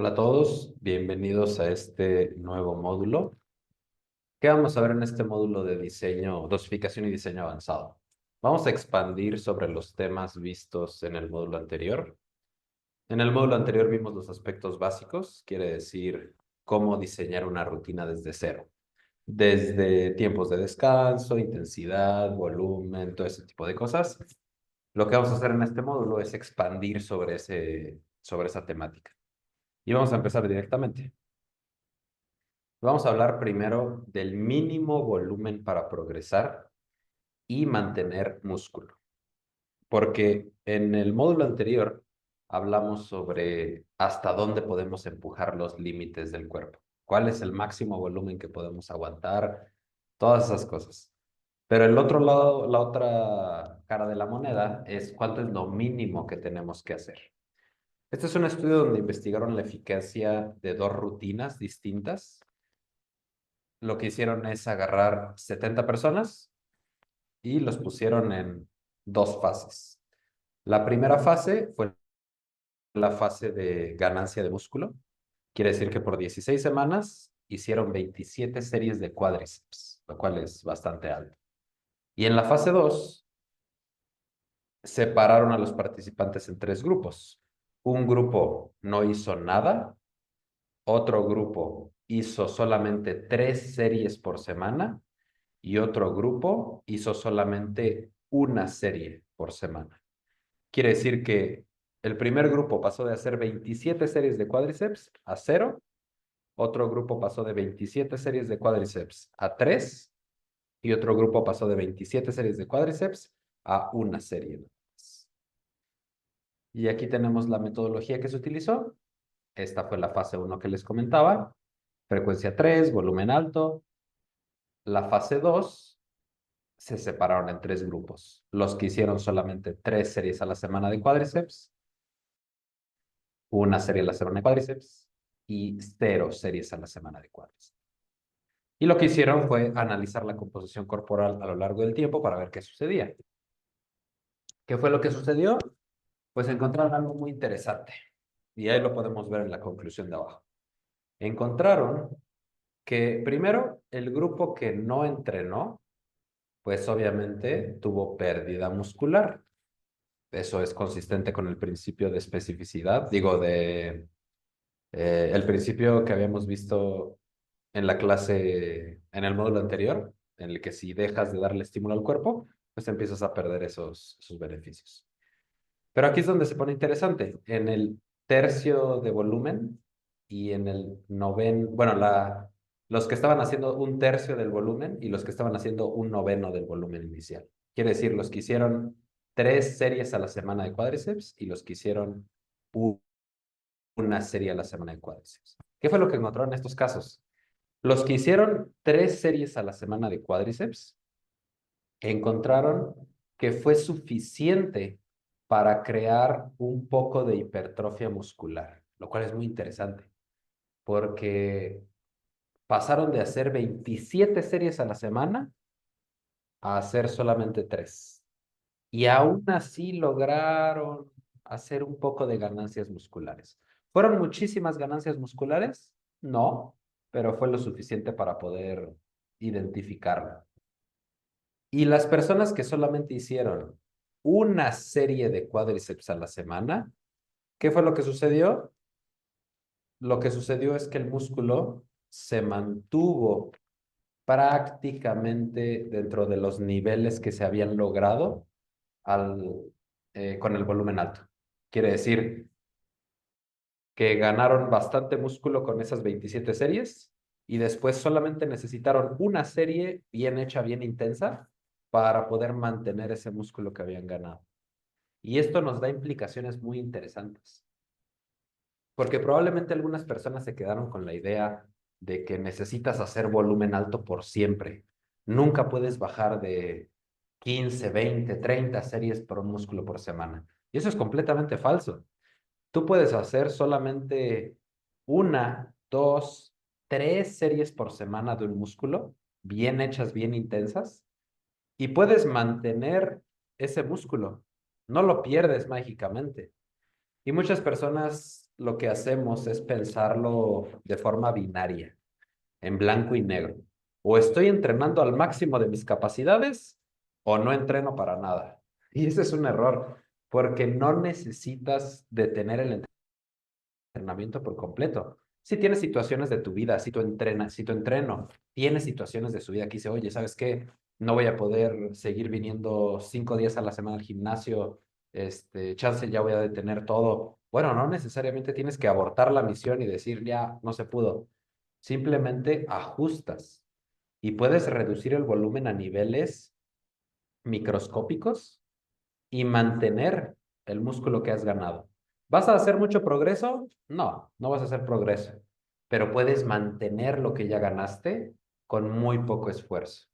Hola a todos, bienvenidos a este nuevo módulo. ¿Qué vamos a ver en este módulo de diseño, dosificación y diseño avanzado? Vamos a expandir sobre los temas vistos en el módulo anterior. En el módulo anterior vimos los aspectos básicos, quiere decir cómo diseñar una rutina desde cero, desde tiempos de descanso, intensidad, volumen, todo ese tipo de cosas. Lo que vamos a hacer en este módulo es expandir sobre esa temática. Y vamos a empezar directamente. Vamos a hablar primero del mínimo volumen para progresar y mantener músculo, porque en el módulo anterior hablamos sobre hasta dónde podemos empujar los límites del cuerpo, cuál es el máximo volumen que podemos aguantar, todas esas cosas. Pero el otro lado, la otra cara de la moneda es cuánto es lo mínimo que tenemos que hacer. Este es un estudio donde investigaron la eficacia de dos rutinas distintas. Lo que hicieron es agarrar 70 personas y los pusieron en dos fases. La primera fase fue la fase de ganancia de músculo. Quiere decir que por 16 semanas hicieron 27 series de cuádriceps, lo cual es bastante alto. Y en la fase 2 separaron a los participantes en tres grupos. Un grupo no hizo nada, otro grupo hizo solamente 3 series por semana y otro grupo hizo solamente una serie por semana. Quiere decir que el primer grupo pasó de hacer 27 series de cuádriceps a cero, otro grupo pasó de 27 series de cuádriceps a 3 y otro grupo pasó de 27 series de cuádriceps a una serie. Y aquí tenemos la metodología que se utilizó. Esta fue la fase 1 que les comentaba. Frecuencia 3, volumen alto. La fase 2 se separaron en tres grupos. Los que hicieron solamente 3 series a la semana de cuádriceps, una serie a la semana de cuádriceps y 0 series a la semana de cuádriceps. Y lo que hicieron fue analizar la composición corporal a lo largo del tiempo para ver qué sucedía. ¿Qué fue lo que sucedió? Pues encontraron algo muy interesante. Y ahí lo podemos ver en la conclusión de abajo. Encontraron que primero el grupo que no entrenó, pues obviamente tuvo pérdida muscular. Eso es consistente con el principio de especificidad, digo, el principio que habíamos visto en la clase, en el módulo anterior, en el que si dejas de darle estímulo al cuerpo, pues empiezas a perder esos beneficios. Pero aquí es donde se pone interesante. En el tercio de volumen y en el noveno, bueno, los que estaban haciendo un tercio del volumen y los que estaban haciendo un noveno del volumen inicial. Quiere decir, los que hicieron 3 series a la semana de cuádriceps y los que hicieron una serie a la semana de cuádriceps. ¿Qué fue lo que encontraron en estos casos? Los que hicieron 3 series a la semana de cuádriceps encontraron que fue suficiente para crear un poco de hipertrofia muscular, lo cual es muy interesante, porque pasaron de hacer 27 series a la semana a hacer solamente 3. Y aún así lograron hacer un poco de ganancias musculares. ¿Fueron muchísimas ganancias musculares? No, pero fue lo suficiente para poder identificarla. Y las personas que solamente hicieron una serie de cuádriceps a la semana, ¿qué fue lo que sucedió? Lo que sucedió es que el músculo se mantuvo prácticamente dentro de los niveles que se habían logrado al, con el volumen alto. Quiere decir que ganaron bastante músculo con esas 27 series y después solamente necesitaron una serie bien hecha, bien intensa para poder mantener ese músculo que habían ganado. Y esto nos da implicaciones muy interesantes, porque probablemente algunas personas se quedaron con la idea de que necesitas hacer volumen alto por siempre. Nunca puedes bajar de 15, 20, 30 series por un músculo por semana. Y eso es completamente falso. Tú puedes hacer solamente una, dos, 3 series por semana de un músculo, bien hechas, bien intensas, y puedes mantener ese músculo. No lo pierdes mágicamente. Y muchas personas lo que hacemos es pensarlo de forma binaria, en blanco y negro. O estoy entrenando al máximo de mis capacidades o no entreno para nada. Y ese es un error, porque no necesitas detener el entrenamiento por completo. Si tienes situaciones de tu vida, si tu entreno tiene situaciones de su vida que dice, oye, ¿sabes qué? No voy a poder seguir viniendo 5 días a la semana al gimnasio, chance ya voy a detener todo. Bueno, no necesariamente tienes que abortar la misión y decir, ya, no se pudo. Simplemente ajustas y puedes reducir el volumen a niveles microscópicos y mantener el músculo que has ganado. ¿Vas a hacer mucho progreso? No, no vas a hacer progreso, pero puedes mantener lo que ya ganaste con muy poco esfuerzo.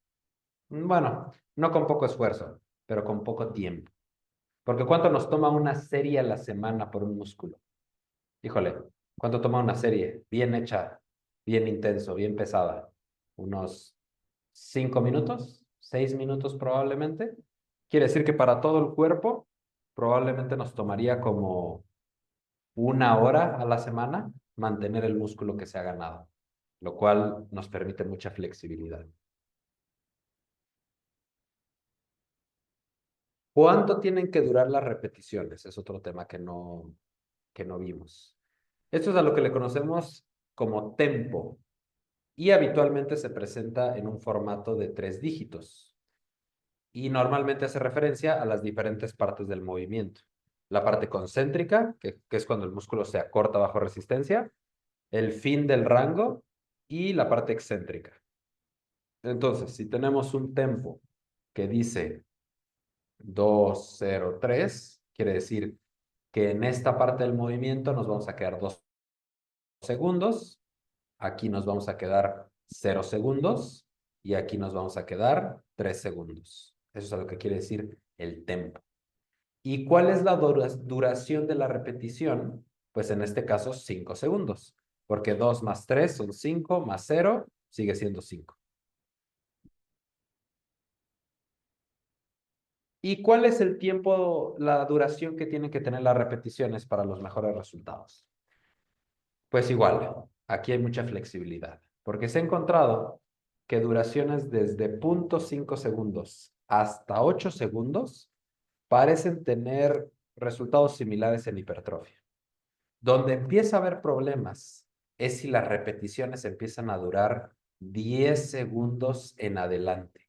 Bueno, no con poco esfuerzo, pero con poco tiempo. Porque ¿cuánto nos toma una serie a la semana por un músculo? Híjole, ¿cuánto toma una serie? Bien hecha, bien intenso, bien pesada. Unos 5 minutos, 6 minutos probablemente. Quiere decir que para todo el cuerpo probablemente nos tomaría como 1 hora a la semana mantener el músculo que se ha ganado, lo cual nos permite mucha flexibilidad. ¿Cuánto tienen que durar las repeticiones? Es otro tema que no vimos. Esto es a lo que le conocemos como tempo y habitualmente se presenta en un formato de 3 dígitos y normalmente hace referencia a las diferentes partes del movimiento. La parte concéntrica, que es cuando el músculo se acorta bajo resistencia, el fin del rango y la parte excéntrica. Entonces, si tenemos un tempo que dice 2, 0, 3, quiere decir que en esta parte del movimiento nos vamos a quedar 2 segundos, aquí nos vamos a quedar 0 segundos y aquí nos vamos a quedar 3 segundos. Eso es lo que quiere decir el tempo. ¿Y cuál es la duración de la repetición? Pues en este caso 5 segundos, porque 2 más 3 son 5, más 0 sigue siendo 5. ¿Y cuál es el tiempo, la duración que tienen que tener las repeticiones para los mejores resultados? Pues igual, aquí hay mucha flexibilidad, porque se ha encontrado que duraciones desde 0.5 segundos hasta 8 segundos parecen tener resultados similares en hipertrofia. Donde empieza a haber problemas es si las repeticiones empiezan a durar 10 segundos en adelante.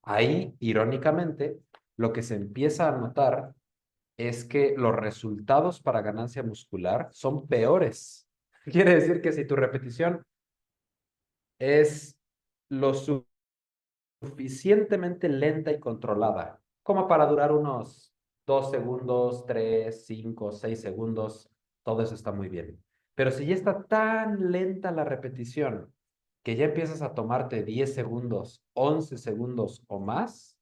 Ahí, irónicamente, lo que se empieza a notar es que los resultados para ganancia muscular son peores. Quiere decir que si tu repetición es lo suficientemente lenta y controlada, como para durar unos 2 segundos, 3, 5, 6 segundos, todo eso está muy bien. Pero si ya está tan lenta la repetición que ya empiezas a tomarte 10 segundos, 11 segundos o más,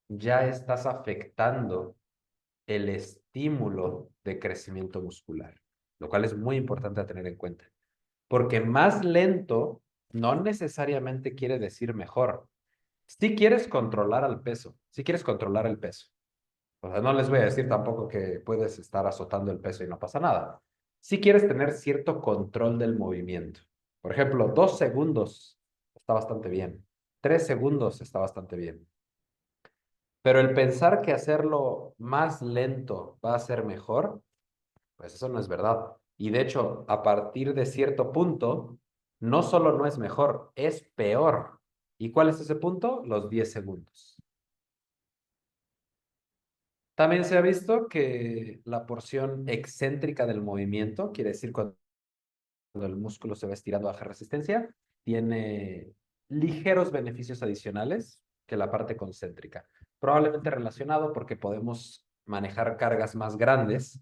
ya estás afectando el estímulo de crecimiento muscular, lo cual es muy importante a tener en cuenta. Porque más lento no necesariamente quiere decir mejor. Si quieres controlar al peso, si quieres controlar el peso. O sea, no les voy a decir tampoco que puedes estar azotando el peso y no pasa nada. Si quieres tener cierto control del movimiento. Por ejemplo, 2 segundos está bastante bien. 3 segundos está bastante bien. Pero el pensar que hacerlo más lento va a ser mejor, pues eso no es verdad. Y de hecho, a partir de cierto punto, no solo no es mejor, es peor. ¿Y cuál es ese punto? Los 10 segundos. También se ha visto que la porción excéntrica del movimiento, quiere decir cuando el músculo se va estirando baja resistencia, tiene ligeros beneficios adicionales que la parte concéntrica. Probablemente relacionado porque podemos manejar cargas más grandes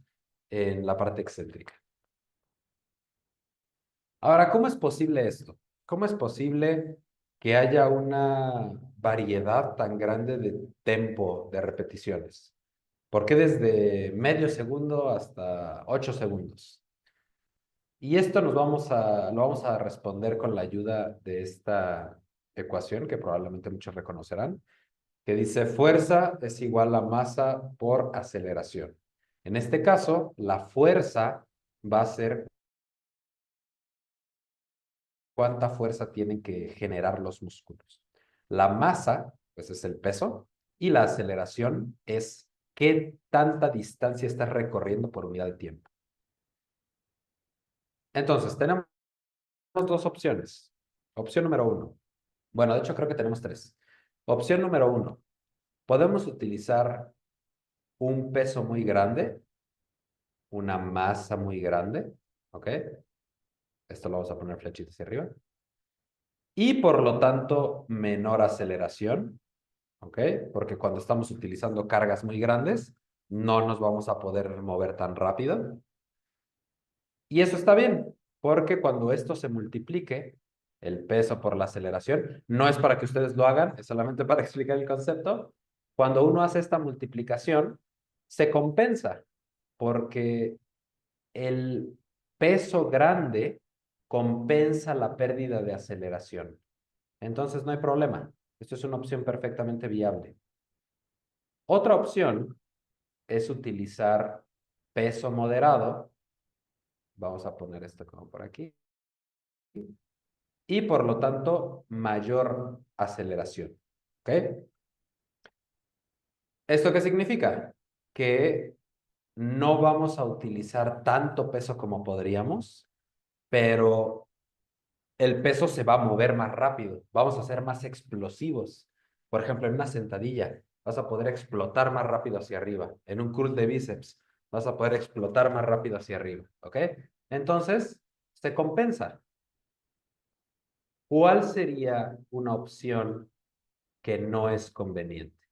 en la parte excéntrica. Ahora, ¿cómo es posible esto? ¿Cómo es posible que haya una variedad tan grande de tempo de repeticiones? ¿Por qué desde medio segundo hasta 8 segundos? Y esto lo vamos a responder con la ayuda de esta ecuación que probablemente muchos reconocerán, que dice fuerza es igual a masa por aceleración. En este caso, la fuerza va a ser cuánta fuerza tienen que generar los músculos. La masa, pues es el peso, y la aceleración es qué tanta distancia estás recorriendo por unidad de tiempo. Entonces, tenemos dos opciones. Opción número uno. Bueno, de hecho creo que tenemos tres. Opción número uno. Podemos utilizar un peso muy grande, una masa muy grande, ¿ok? Esto lo vamos a poner flechita hacia arriba. Y por lo tanto, menor aceleración, ¿ok? Porque cuando estamos utilizando cargas muy grandes, no nos vamos a poder mover tan rápido. Y eso está bien, porque cuando esto se multiplique, el peso por la aceleración, no es para que ustedes lo hagan, es solamente para explicar el concepto. Cuando uno hace esta multiplicación, se compensa, porque el peso grande compensa la pérdida de aceleración. Entonces no hay problema. Esto es una opción perfectamente viable. Otra opción es utilizar peso moderado. Vamos a poner esto como por aquí. Y por lo tanto, mayor aceleración. ¿Ok? ¿Esto qué significa? Que no vamos a utilizar tanto peso como podríamos, pero el peso se va a mover más rápido. Vamos a ser más explosivos. Por ejemplo, en una sentadilla vas a poder explotar más rápido hacia arriba. En un curl de bíceps vas a poder explotar más rápido hacia arriba. ¿Ok? Entonces, se compensa. ¿Cuál sería una opción que no es conveniente?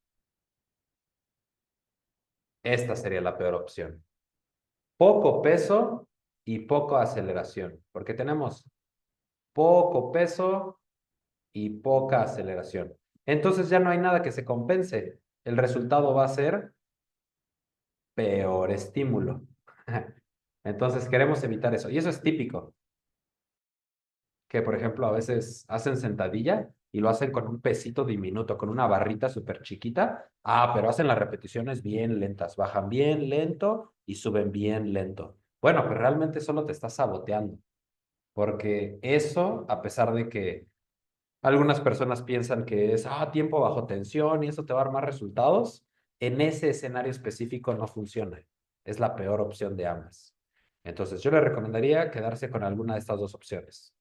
Esta sería la peor opción. Poco peso y poca aceleración, porque tenemos poco peso y poca aceleración. Entonces ya no hay nada que se compense. El resultado va a ser peor estímulo. Entonces queremos evitar eso. Y eso es típico, que por ejemplo a veces hacen sentadilla y lo hacen con un pesito diminuto, con una barrita súper chiquita. Ah, pero hacen las repeticiones bien lentas, bajan bien lento y suben bien lento. Bueno, pero realmente solo te estás saboteando, porque eso, a pesar de que algunas personas piensan que es tiempo bajo tensión y eso te va a dar más resultados. En ese escenario específico no funciona. Es la peor opción de ambas. Entonces, yo le recomendaría quedarse con alguna de estas dos opciones.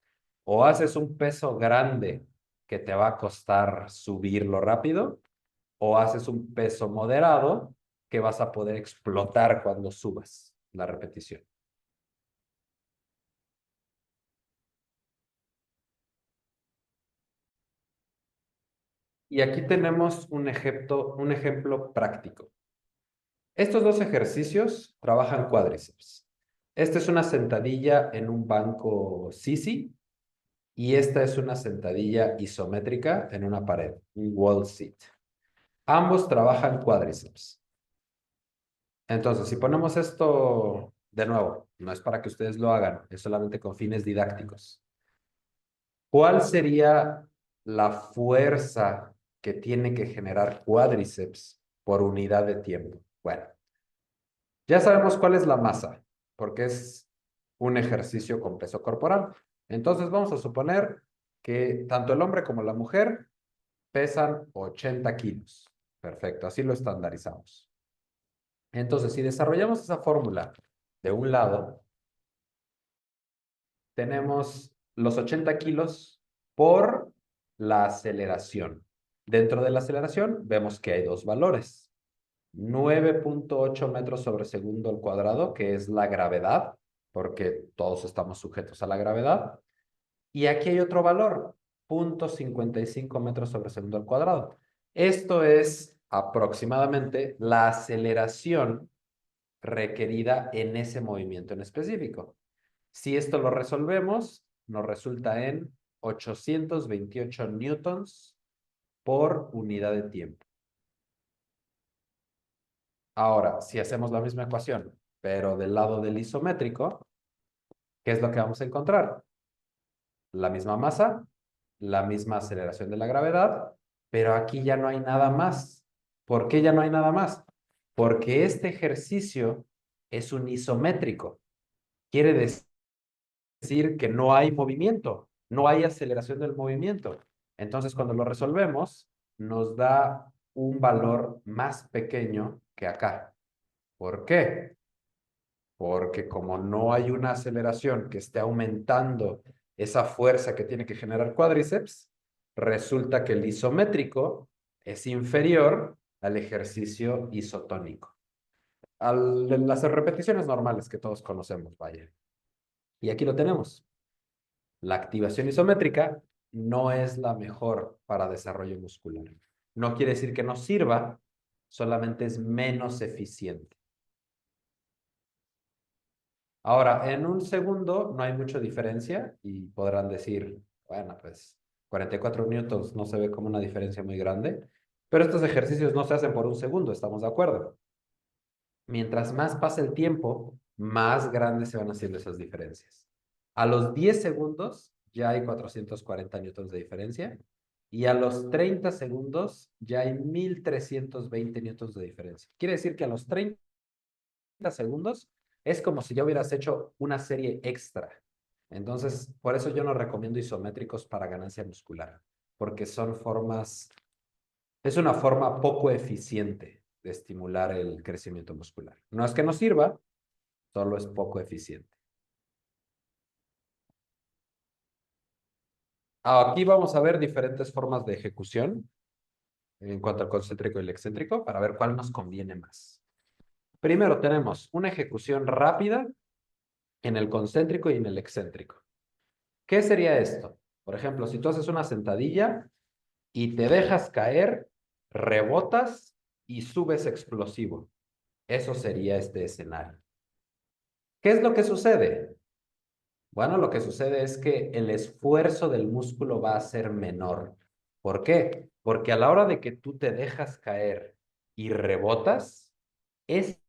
O haces un peso grande que te va a costar subirlo rápido, o haces un peso moderado que vas a poder explotar cuando subas la repetición. Y aquí tenemos un ejemplo práctico. Estos dos ejercicios trabajan cuádriceps. Esta es una sentadilla en un banco sisi y esta es una sentadilla isométrica en una pared, un wall sit. Ambos trabajan cuádriceps. Entonces, si ponemos esto de nuevo, no es para que ustedes lo hagan, es solamente con fines didácticos. ¿Cuál sería la fuerza que tiene que generar cuádriceps por unidad de tiempo? Bueno, ya sabemos cuál es la masa, porque es un ejercicio con peso corporal. Entonces vamos a suponer que tanto el hombre como la mujer pesan 80 kilos. Perfecto, así lo estandarizamos. Entonces, si desarrollamos esa fórmula de un lado, tenemos los 80 kilos por la aceleración. Dentro de la aceleración vemos que hay dos valores. 9.8 metros sobre segundo al cuadrado, que es la gravedad, porque todos estamos sujetos a la gravedad. Y aquí hay otro valor, 0.55 metros sobre segundo al cuadrado. Esto es aproximadamente la aceleración requerida en ese movimiento en específico. Si esto lo resolvemos, nos resulta en 828 newtons por unidad de tiempo. Ahora, si hacemos la misma ecuación, pero del lado del isométrico, ¿qué es lo que vamos a encontrar? La misma masa, la misma aceleración de la gravedad, pero aquí ya no hay nada más. ¿Por qué ya no hay nada más? Porque este ejercicio es un isométrico. quiere decir que no hay movimiento, no hay aceleración del movimiento. Entonces, cuando lo resolvemos, nos da un valor más pequeño que acá. ¿Por qué? Porque como no hay una aceleración que esté aumentando esa fuerza que tiene que generar cuádriceps, resulta que el isométrico es inferior al ejercicio isotónico. Las repeticiones normales que todos conocemos, vaya. Y aquí lo tenemos. La activación isométrica no es la mejor para desarrollo muscular. No quiere decir que no sirva, solamente es menos eficiente. Ahora, en un segundo no hay mucha diferencia y podrán decir, bueno, pues 44 newtons no se ve como una diferencia muy grande, pero estos ejercicios no se hacen por un segundo, ¿estamos de acuerdo? Mientras más pasa el tiempo, más grandes se van haciendo esas diferencias. A los 10 segundos ya hay 440 newtons de diferencia y a los 30 segundos ya hay 1320 newtons de diferencia. Quiere decir que a los 30 segundos es como si ya hubieras hecho una serie extra. Entonces, por eso yo no recomiendo isométricos para ganancia muscular, porque son formas, es una forma poco eficiente de estimular el crecimiento muscular. No es que no sirva, solo es poco eficiente. Aquí vamos a ver diferentes formas de ejecución en cuanto al concéntrico y el excéntrico para ver cuál nos conviene más. Primero tenemos una ejecución rápida en el concéntrico y en el excéntrico. ¿Qué sería esto? Por ejemplo, si tú haces una sentadilla y te dejas caer, rebotas y subes explosivo. Eso sería este escenario. ¿Qué es lo que sucede? Bueno, lo que sucede es que el esfuerzo del músculo va a ser menor. ¿Por qué? Porque a la hora de que tú te dejas caer y rebotas, ese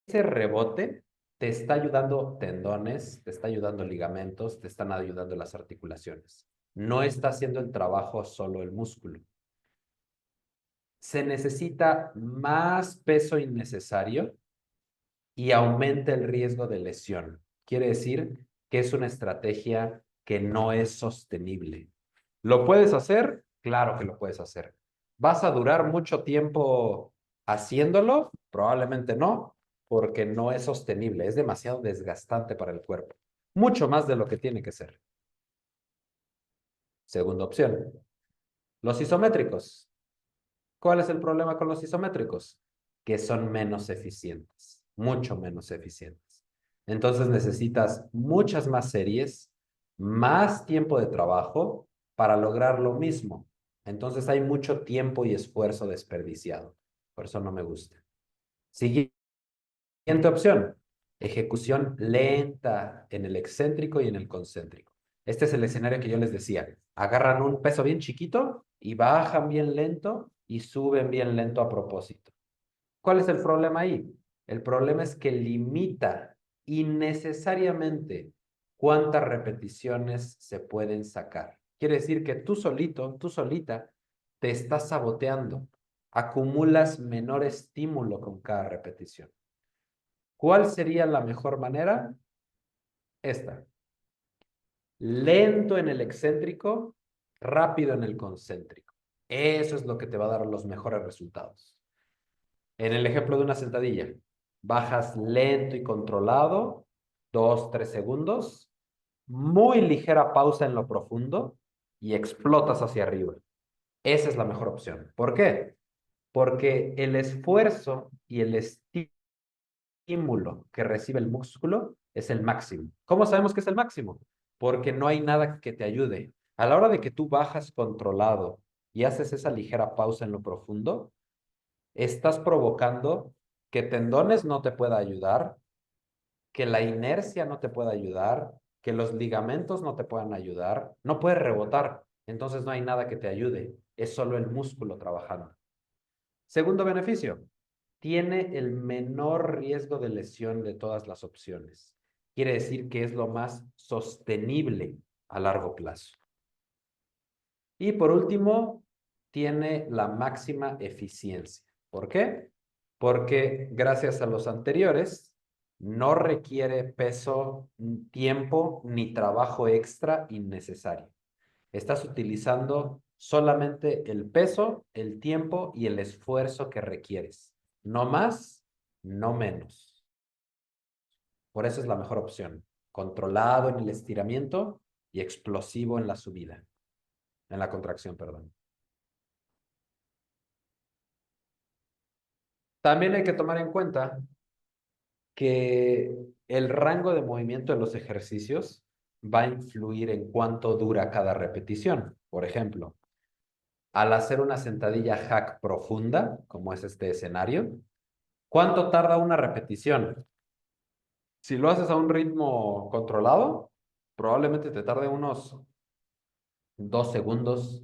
rebote te está ayudando tendones, te está ayudando ligamentos, te están ayudando las articulaciones. No está haciendo el trabajo solo el músculo. Se necesita más peso innecesario y aumenta el riesgo de lesión. Quiere decir que es una estrategia que no es sostenible. ¿Lo puedes hacer? Claro que lo puedes hacer. ¿Vas a durar mucho tiempo haciéndolo? Probablemente no, porque no es sostenible, es demasiado desgastante para el cuerpo, mucho más de lo que tiene que ser. Segunda opción, los isométricos. ¿Cuál es el problema con los isométricos? Que son menos eficientes, mucho menos eficientes. Entonces necesitas muchas más series, más tiempo de trabajo para lograr lo mismo. Entonces hay mucho tiempo y esfuerzo desperdiciado. Por eso no me gusta. Siguiente opción, ejecución lenta en el excéntrico y en el concéntrico. Este es el escenario que yo les decía. Agarran un peso bien chiquito y bajan bien lento y suben bien lento a propósito. ¿Cuál es el problema ahí? El problema es que limita innecesariamente cuántas repeticiones se pueden sacar. Quiere decir que tú solito, tú solita, te estás saboteando. Acumulas menor estímulo con cada repetición. ¿Cuál sería la mejor manera? Esta. Lento en el excéntrico, rápido en el concéntrico. Eso es lo que te va a dar los mejores resultados. En el ejemplo de una sentadilla, bajas lento y controlado, 2, 3 segundos, muy ligera pausa en lo profundo y explotas hacia arriba. Esa es la mejor opción. ¿Por qué? Porque el esfuerzo y el estímulo que recibe el músculo es el máximo. ¿Cómo sabemos que es el máximo? Porque no hay nada que te ayude. A la hora de que tú bajas controlado y haces esa ligera pausa en lo profundo, estás provocando que tendones no te pueda ayudar, que la inercia no te pueda ayudar, que los ligamentos no te puedan ayudar, no puedes rebotar, entonces no hay nada que te ayude, es solo el músculo trabajando. Segundo beneficio, tiene el menor riesgo de lesión de todas las opciones. Quiere decir que es lo más sostenible a largo plazo. Y por último, tiene la máxima eficiencia. ¿Por qué? Porque gracias a los anteriores, no requiere peso, tiempo ni trabajo extra innecesario. Estás utilizando solamente el peso, el tiempo y el esfuerzo que requieres. No más, no menos. Por eso es la mejor opción. Controlado en el estiramiento y explosivo en la subida. En la contracción, perdón. También hay que tomar en cuenta que el rango de movimiento de los ejercicios va a influir en cuánto dura cada repetición. Por ejemplo, al hacer una sentadilla hack profunda, como es este escenario, ¿cuánto tarda una repetición? Si lo haces a un ritmo controlado, probablemente te tarde unos 2 segundos,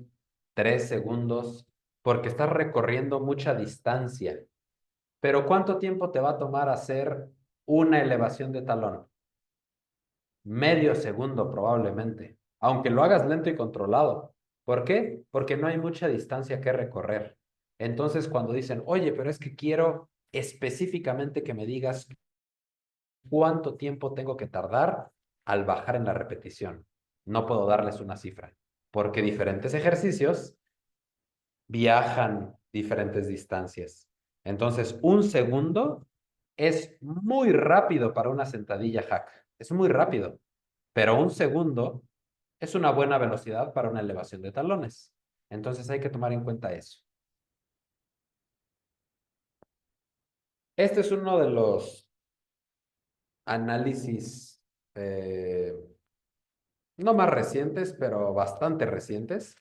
3 segundos, porque estás recorriendo mucha distancia. Pero ¿cuánto tiempo te va a tomar hacer una elevación de talón? Medio segundo probablemente, aunque lo hagas lento y controlado. ¿Por qué? Porque no hay mucha distancia que recorrer. Entonces, cuando dicen, oye, pero es que quiero específicamente que me digas cuánto tiempo tengo que tardar al bajar en la repetición, no puedo darles una cifra, porque diferentes ejercicios viajan diferentes distancias. Entonces, un segundo es muy rápido para una sentadilla hack. Es muy rápido, pero un segundo es una buena velocidad para una elevación de talones. Entonces hay que tomar en cuenta eso. Este es uno de los análisis, no más recientes, pero bastante recientes,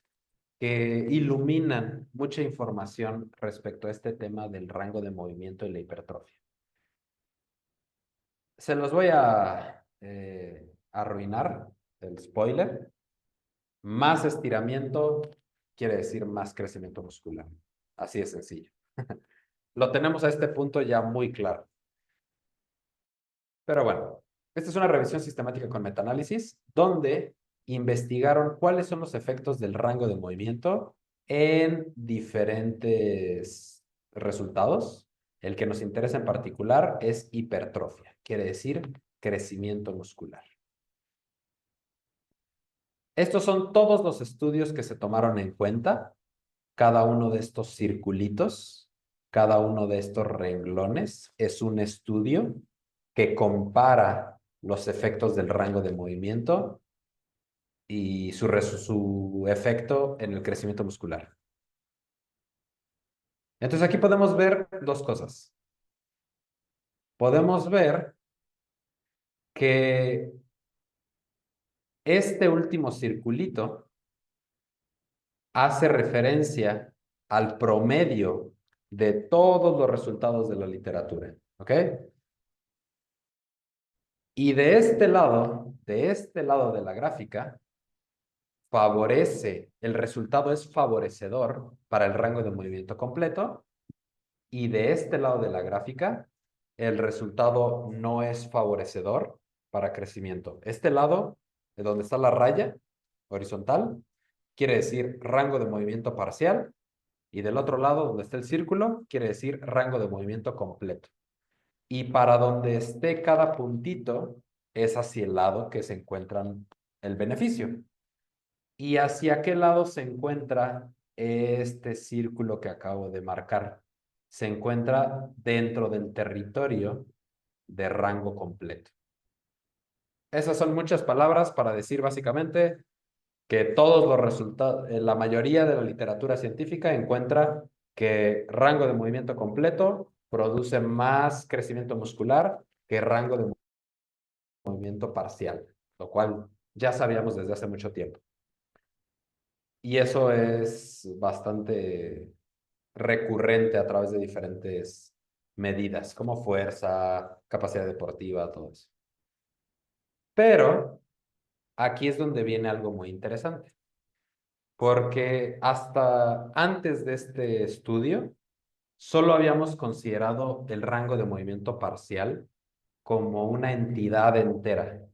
que iluminan mucha información respecto a este tema del rango de movimiento y la hipertrofia. Se los voy a arruinar, el spoiler. Más estiramiento quiere decir más crecimiento muscular. Así de sencillo. Lo tenemos a este punto ya muy claro. Pero bueno, esta es una revisión sistemática con metaanálisis donde investigaron cuáles son los efectos del rango de movimiento en diferentes resultados. El que nos interesa en particular es hipertrofia, quiere decir crecimiento muscular. Estos son todos los estudios que se tomaron en cuenta, cada uno de estos circulitos, cada uno de estos renglones es un estudio que compara los efectos del rango de movimiento y su efecto en el crecimiento muscular. Entonces aquí podemos ver dos cosas. Podemos ver que este último circulito hace referencia al promedio de todos los resultados de la literatura, ¿ok? Y de este lado de la gráfica, el resultado es favorecedor para el rango de movimiento completo, y de este lado de la gráfica, el resultado no es favorecedor para crecimiento. Este lado, de donde está la raya horizontal, quiere decir rango de movimiento parcial, y del otro lado, donde está el círculo, quiere decir rango de movimiento completo. Y para donde esté cada puntito, es hacia el lado que se encuentra el beneficio. ¿Y hacia qué lado se encuentra este círculo que acabo de marcar? Se encuentra dentro del territorio de rango completo. Esas son muchas palabras para decir básicamente que todos los resultados, la mayoría de la literatura científica encuentra que rango de movimiento completo produce más crecimiento muscular que rango de movimiento parcial, lo cual ya sabíamos desde hace mucho tiempo. Y eso es bastante recurrente a través de diferentes medidas, como fuerza, capacidad deportiva, todo eso. Pero aquí es donde viene algo muy interesante, porque hasta antes de este estudio, solo habíamos considerado el rango de movimiento parcial como una entidad entera.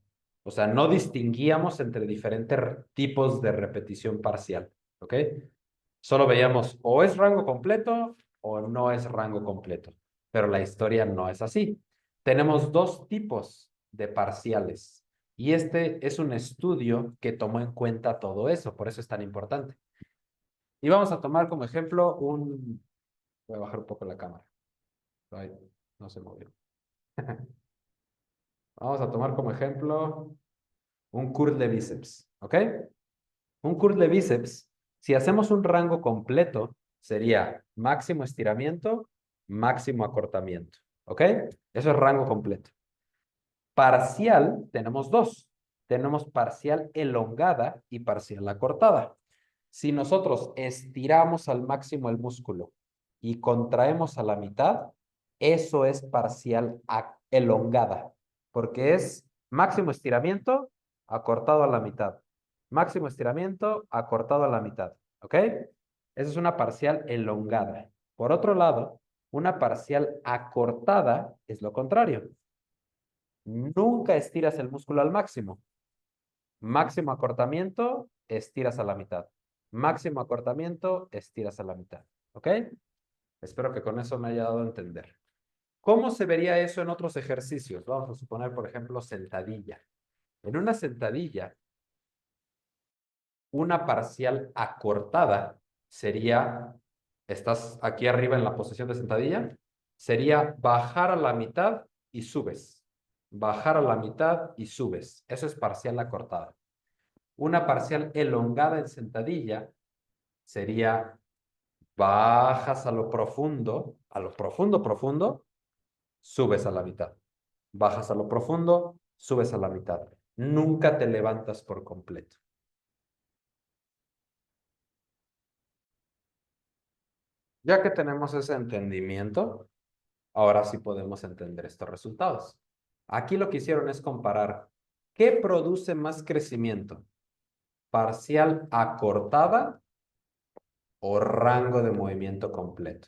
O sea, no distinguíamos entre diferentes tipos de repetición parcial, ¿ok? Solo veíamos o es rango completo o no es rango completo, pero la historia no es así. tenemos dos tipos de parciales. Y este es un estudio que tomó en cuenta todo eso, por eso es tan importante. Y vamos a tomar como ejemplo un... Voy a bajar un poco la cámara. Ay, no se movió. Vamos a tomar como ejemplo un curl de bíceps, ¿ok? Un curl de bíceps, si hacemos un rango completo, sería máximo estiramiento, máximo acortamiento, ¿ok? Eso es rango completo. Parcial, tenemos dos. Tenemos parcial elongada y parcial acortada. Si nosotros estiramos al máximo el músculo y contraemos a la mitad, eso es parcial elongada, porque es máximo estiramiento acortado a la mitad. Máximo estiramiento acortado a la mitad, ¿ok? Esa es una parcial elongada. Por otro lado, una parcial acortada es lo contrario. Nunca estiras el músculo al máximo. Máximo acortamiento, estiras a la mitad. Máximo acortamiento, estiras a la mitad. ¿Ok? Espero que con eso me haya dado a entender. ¿Cómo se vería eso en otros ejercicios? Vamos a suponer, por ejemplo, sentadilla. En una sentadilla, una parcial acortada sería, estás aquí arriba en la posición de sentadilla, sería bajar a la mitad y subes. Bajar a la mitad y subes. Eso es parcial acortada. Una parcial elongada en sentadilla sería bajas a lo profundo, profundo, subes a la mitad. Bajas a lo profundo, subes a la mitad. Nunca te levantas por completo. Ya que tenemos ese entendimiento, ahora sí podemos entender estos resultados. Aquí lo que hicieron es comparar qué produce más crecimiento, parcial acortada o rango de movimiento completo.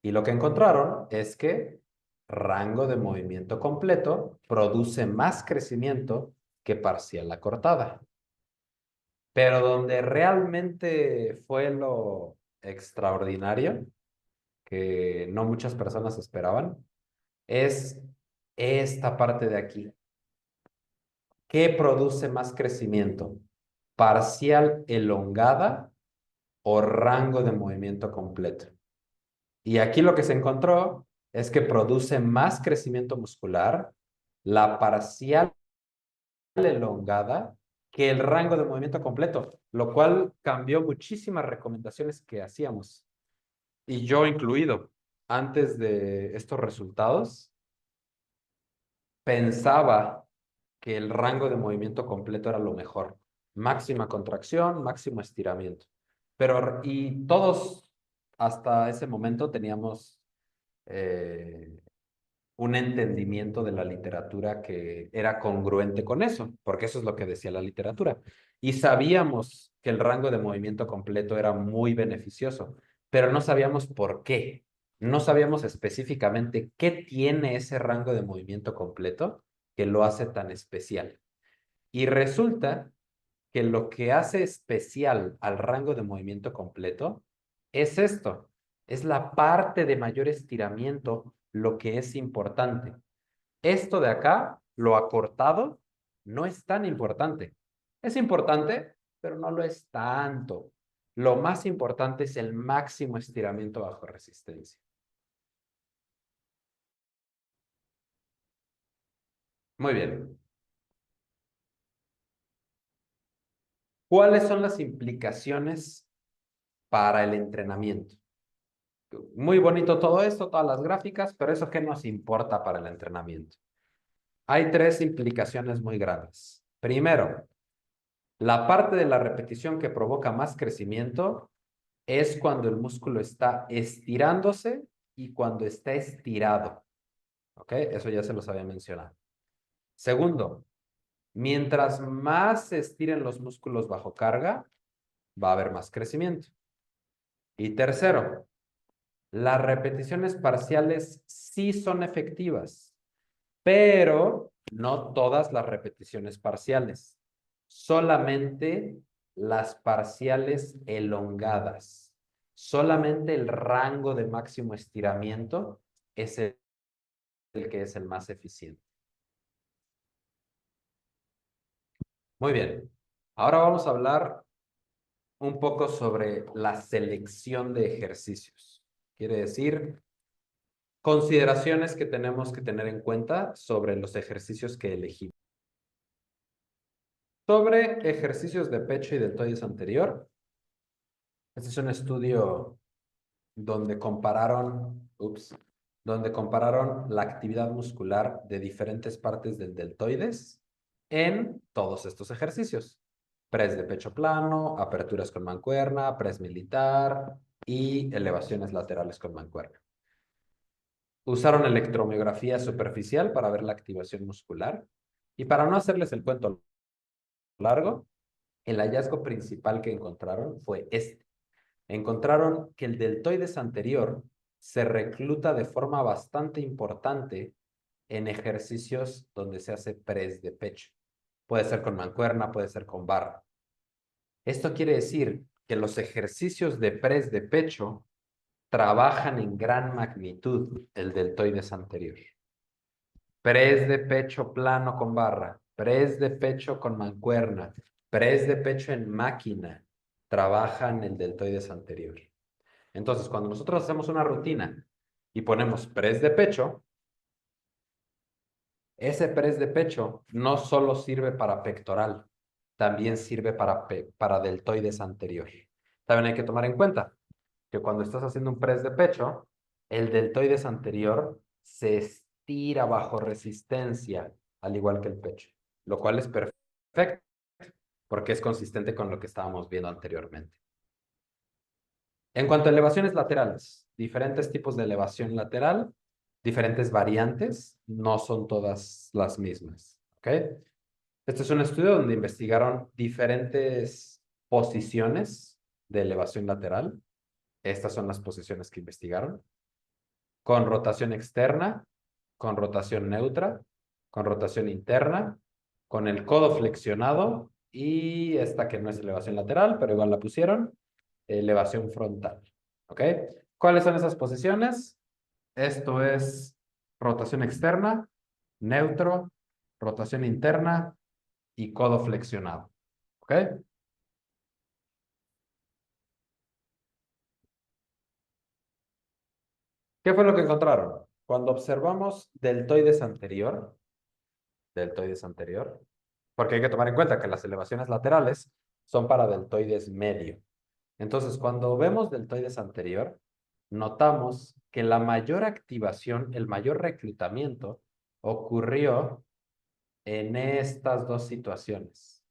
Y lo que encontraron es que rango de movimiento completo produce más crecimiento que parcial acortada. Pero donde realmente fue lo extraordinario, que no muchas personas esperaban, es esta parte de aquí. ¿Qué produce más crecimiento? ¿Parcial elongada o rango de movimiento completo? Y aquí lo que se encontró es que produce más crecimiento muscular la parcial elongada que el rango de movimiento completo, lo cual cambió muchísimas recomendaciones que hacíamos. Y yo incluido, antes de estos resultados, pensaba que el rango de movimiento completo era lo mejor. Máxima contracción, máximo estiramiento. Pero, y todos hasta ese momento teníamos un entendimiento de la literatura que era congruente con eso, porque eso es lo que decía la literatura. Y sabíamos que el rango de movimiento completo era muy beneficioso, pero no sabíamos por qué. No sabíamos específicamente qué tiene ese rango de movimiento completo que lo hace tan especial. Y resulta que lo que hace especial al rango de movimiento completo es esto, es la parte de mayor estiramiento lo que es importante. Esto de acá, lo acortado, no es tan importante. Es importante, pero no lo es tanto. Lo más importante es el máximo estiramiento bajo resistencia. Muy bien. ¿Cuáles son las implicaciones para el entrenamiento? Muy bonito todo esto, todas las gráficas, pero ¿eso qué nos importa para el entrenamiento? Hay tres implicaciones muy grandes. Primero, la parte de la repetición que provoca más crecimiento es cuando el músculo está estirándose y cuando está estirado. ¿Ok? Eso ya se los había mencionado. Segundo, mientras más se estiren los músculos bajo carga, va a haber más crecimiento. Y tercero, las repeticiones parciales sí son efectivas, pero no todas las repeticiones parciales, solamente las parciales elongadas. Solamente el rango de máximo estiramiento es el que es el más eficiente. Muy bien. Ahora vamos a hablar un poco sobre la selección de ejercicios. Quiere decir, consideraciones que tenemos que tener en cuenta sobre los ejercicios que elegimos. Sobre ejercicios de pecho y deltoides anterior. Este es un estudio donde donde compararon la actividad muscular de diferentes partes del deltoides en todos estos ejercicios. Press de pecho plano, aperturas con mancuerna, press militar y elevaciones laterales con mancuerna. Usaron electromiografía superficial para ver la activación muscular. Y para no hacerles el cuento largo, el hallazgo principal que encontraron fue este. Encontraron que el deltoides anterior se recluta de forma bastante importante en ejercicios donde se hace press de pecho. Puede ser con mancuerna, puede ser con barra. Esto quiere decir que los ejercicios de press de pecho trabajan en gran magnitud el deltoides anterior. Press de pecho plano con barra, press de pecho con mancuerna, press de pecho en máquina, trabajan el deltoides anterior. Entonces, cuando nosotros hacemos una rutina y ponemos press de pecho, ese press de pecho no solo sirve para pectoral, también sirve para deltoides anterior. También hay que tomar en cuenta que cuando estás haciendo un press de pecho, el deltoides anterior se estira bajo resistencia, al igual que el pecho, lo cual es perfecto porque es consistente con lo que estábamos viendo anteriormente. En cuanto a elevaciones laterales, diferentes tipos de elevación lateral, diferentes variantes, no son todas las mismas. ¿Ok? Este es un estudio donde investigaron diferentes posiciones de elevación lateral. Estas son las posiciones que investigaron. Con rotación externa, con rotación neutra, con rotación interna, con el codo flexionado y esta que no es elevación lateral, pero igual la pusieron, elevación frontal. ¿Ok? ¿Cuáles son esas posiciones? Esto es rotación externa, neutro, rotación interna y codo flexionado. ¿Ok? ¿Qué fue lo que encontraron? Cuando observamos deltoides anterior, porque hay que tomar en cuenta que las elevaciones laterales son para deltoides medio. Entonces, cuando vemos deltoides anterior, notamos que la mayor activación, el mayor reclutamiento, ocurrió en estas dos situaciones.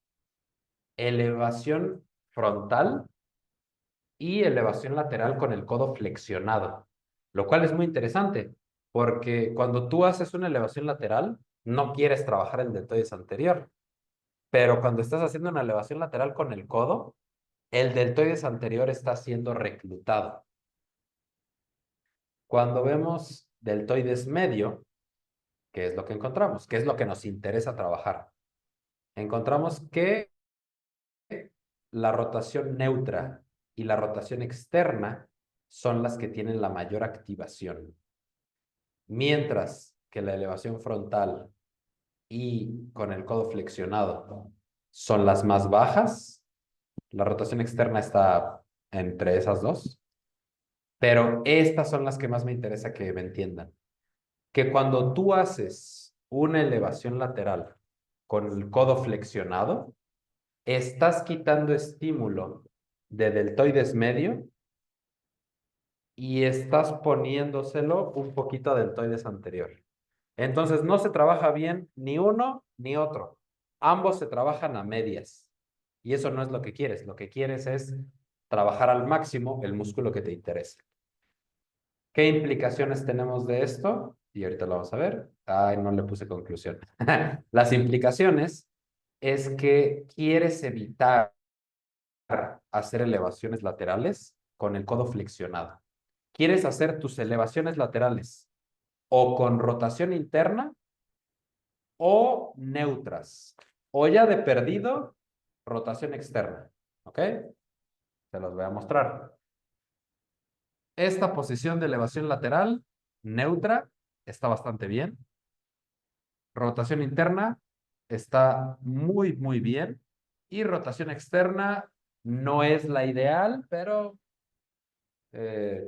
Elevación frontal y elevación lateral con el codo flexionado, lo cual es muy interesante, porque cuando tú haces una elevación lateral, no quieres trabajar el deltoides anterior, pero cuando estás haciendo una elevación lateral con el codo, el deltoides anterior está siendo reclutado. Cuando vemos deltoides medio, ¿qué es lo que encontramos? ¿Qué es lo que nos interesa trabajar? Encontramos que la rotación neutra y la rotación externa son las que tienen la mayor activación, mientras que la elevación frontal y con el codo flexionado son las más bajas. La rotación externa está entre esas dos, pero estas son las que más me interesa que me entiendan. Que cuando tú haces una elevación lateral con el codo flexionado, estás quitando estímulo de deltoides medio y estás poniéndoselo un poquito a deltoides anterior. Entonces no se trabaja bien ni uno ni otro. Ambos se trabajan a medias. Y eso no es lo que quieres. Lo que quieres es trabajar al máximo el músculo que te interesa. ¿Qué implicaciones tenemos de esto? Y ahorita lo vamos a ver. Ay, no le puse conclusión. Las implicaciones es que quieres evitar hacer elevaciones laterales con el codo flexionado. Quieres hacer tus elevaciones laterales o con rotación interna o neutras. O ya de perdido, rotación externa. ¿Ok? Se los voy a mostrar. Esta posición de elevación lateral, neutra, está bastante bien. Rotación interna está muy, muy bien. Y rotación externa no es la ideal, pero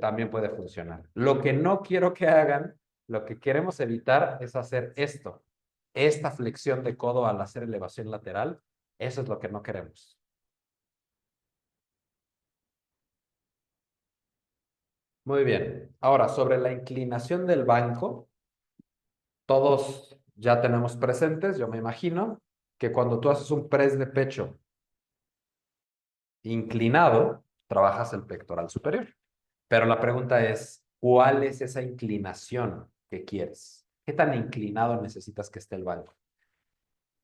también puede funcionar. Lo que no quiero que hagan, lo que queremos evitar es hacer esto. Esta flexión de codo al hacer elevación lateral, eso es lo que no queremos. Muy bien. Ahora, sobre la inclinación del banco, todos ya tenemos presentes, yo me imagino, que cuando tú haces un press de pecho inclinado, trabajas el pectoral superior. Pero la pregunta es, ¿cuál es esa inclinación que quieres? ¿Qué tan inclinado necesitas que esté el banco?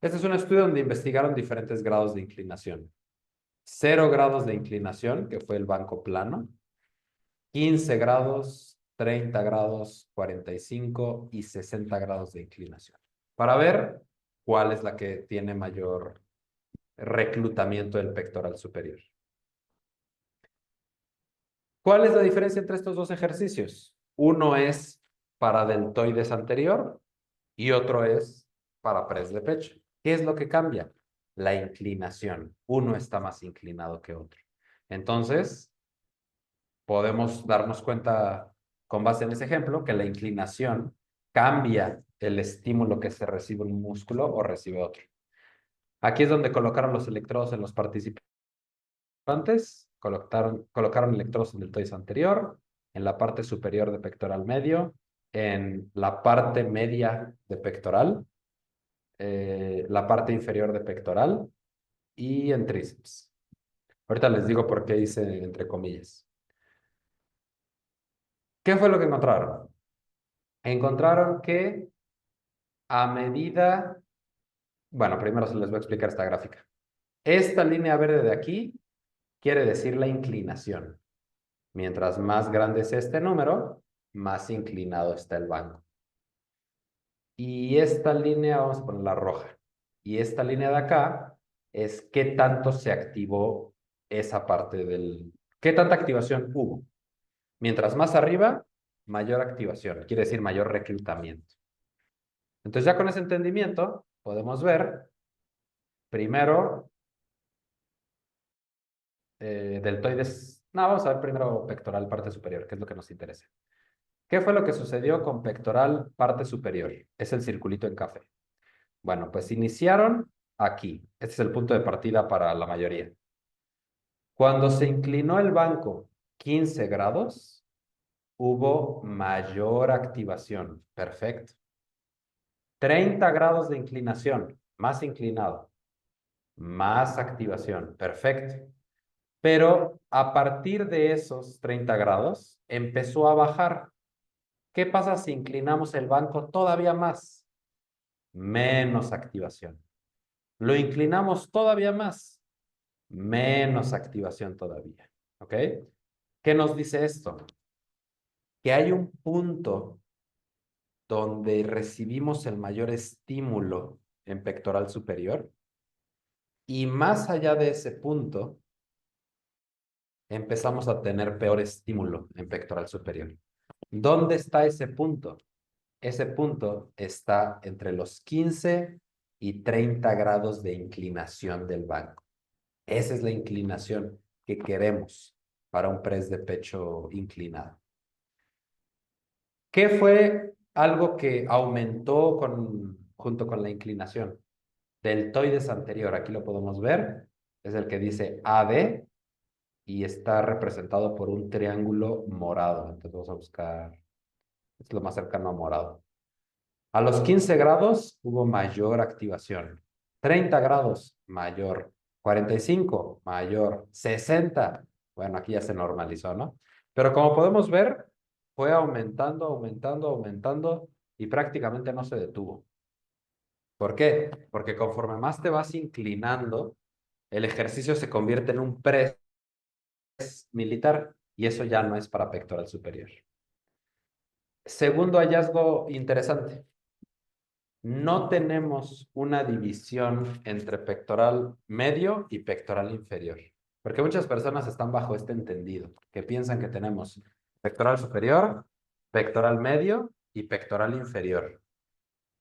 Este es un estudio donde investigaron diferentes grados de inclinación. 0 grados de inclinación, que fue el banco plano, 15 grados, 30 grados, 45 y 60 grados de inclinación. Para ver cuál es la que tiene mayor reclutamiento del pectoral superior. ¿Cuál es la diferencia entre estos dos ejercicios? Uno es para deltoides anterior y otro es para press de pecho. ¿Qué es lo que cambia? La inclinación. Uno está más inclinado que otro. Entonces, podemos darnos cuenta con base en ese ejemplo que la inclinación cambia el estímulo que se recibe en un músculo o recibe otro. Aquí es donde colocaron los electrodos en los participantes. Colocaron electrodos en el deltoides anterior, en la parte superior de pectoral medio, en la parte media de pectoral, la parte inferior de pectoral y en tríceps. Ahorita les digo por qué hice entre comillas. ¿Qué fue lo que encontraron? Encontraron que a medida, bueno, primero se les voy a explicar esta gráfica. Esta línea verde de aquí quiere decir la inclinación. Mientras más grande es este número, más inclinado está el banco. Y esta línea, vamos a ponerla roja. Y esta línea de acá es qué tanto se activó esa parte del... ¿Qué tanta activación hubo? Mientras más arriba, mayor activación, quiere decir mayor reclutamiento. Entonces ya con ese entendimiento podemos ver primero deltoides. No, vamos a ver primero pectoral, parte superior, que es lo que nos interesa. ¿Qué fue lo que sucedió con pectoral, parte superior? Es el circulito en café. Bueno, pues iniciaron aquí. Este es el punto de partida para la mayoría. Cuando se inclinó el banco 15 grados, hubo mayor activación. Perfecto. 30 grados de inclinación, más inclinado, más activación. Perfecto. Pero a partir de esos 30 grados, empezó a bajar. ¿Qué pasa si inclinamos el banco todavía más? Menos activación. Lo inclinamos todavía más, menos activación todavía. ¿Ok? ¿Qué nos dice esto? Que hay un punto donde recibimos el mayor estímulo en pectoral superior y más allá de ese punto empezamos a tener peor estímulo en pectoral superior. ¿Dónde está ese punto? Ese punto está entre los 15 y 30 grados de inclinación del banco. Esa es la inclinación que queremos para un press de pecho inclinado. ¿Qué fue algo que aumentó junto con la inclinación? Deltoides anterior, aquí lo podemos ver, es el que dice AD y está representado por un triángulo morado. Entonces vamos a buscar, es lo más cercano a morado. A los 15 grados hubo mayor activación. 30 grados, mayor. 45, mayor. 60, bueno, aquí ya se normalizó, ¿no? Pero como podemos ver, fue aumentando, aumentando, aumentando y prácticamente no se detuvo. ¿Por qué? Porque conforme más te vas inclinando, el ejercicio se convierte en un press militar y eso ya no es para pectoral superior. Segundo hallazgo interesante. No tenemos una división entre pectoral medio y pectoral inferior, porque muchas personas están bajo este entendido, que piensan que tenemos pectoral superior, pectoral medio y pectoral inferior.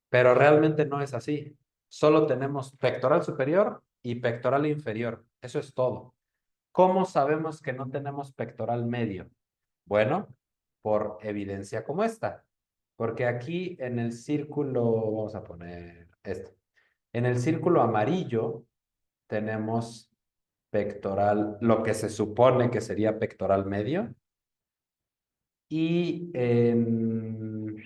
Pero realmente no es así. Solo tenemos pectoral superior y pectoral inferior. Eso es todo. ¿Cómo sabemos que no tenemos pectoral medio? Bueno, por evidencia como esta. Porque aquí en el círculo, vamos a poner esto. En el círculo amarillo tenemos pectoral, lo que se supone que sería pectoral medio. Y en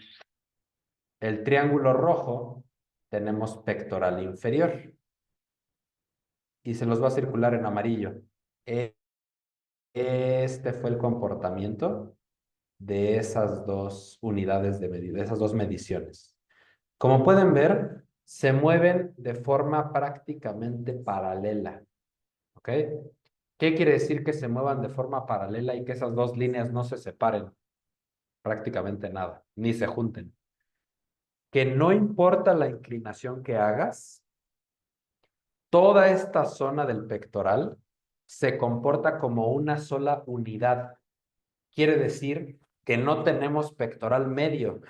el triángulo rojo tenemos pectoral inferior. Y se los va a circular en amarillo. Este fue el comportamiento de esas dos unidades de medida, de esas dos mediciones. Como pueden ver, se mueven de forma prácticamente paralela. ¿Ok? ¿Qué quiere decir que se muevan de forma paralela y que esas dos líneas no se separen? Prácticamente nada, ni se junten. Que no importa la inclinación que hagas, toda esta zona del pectoral se comporta como una sola unidad. Quiere decir que no tenemos pectoral medio,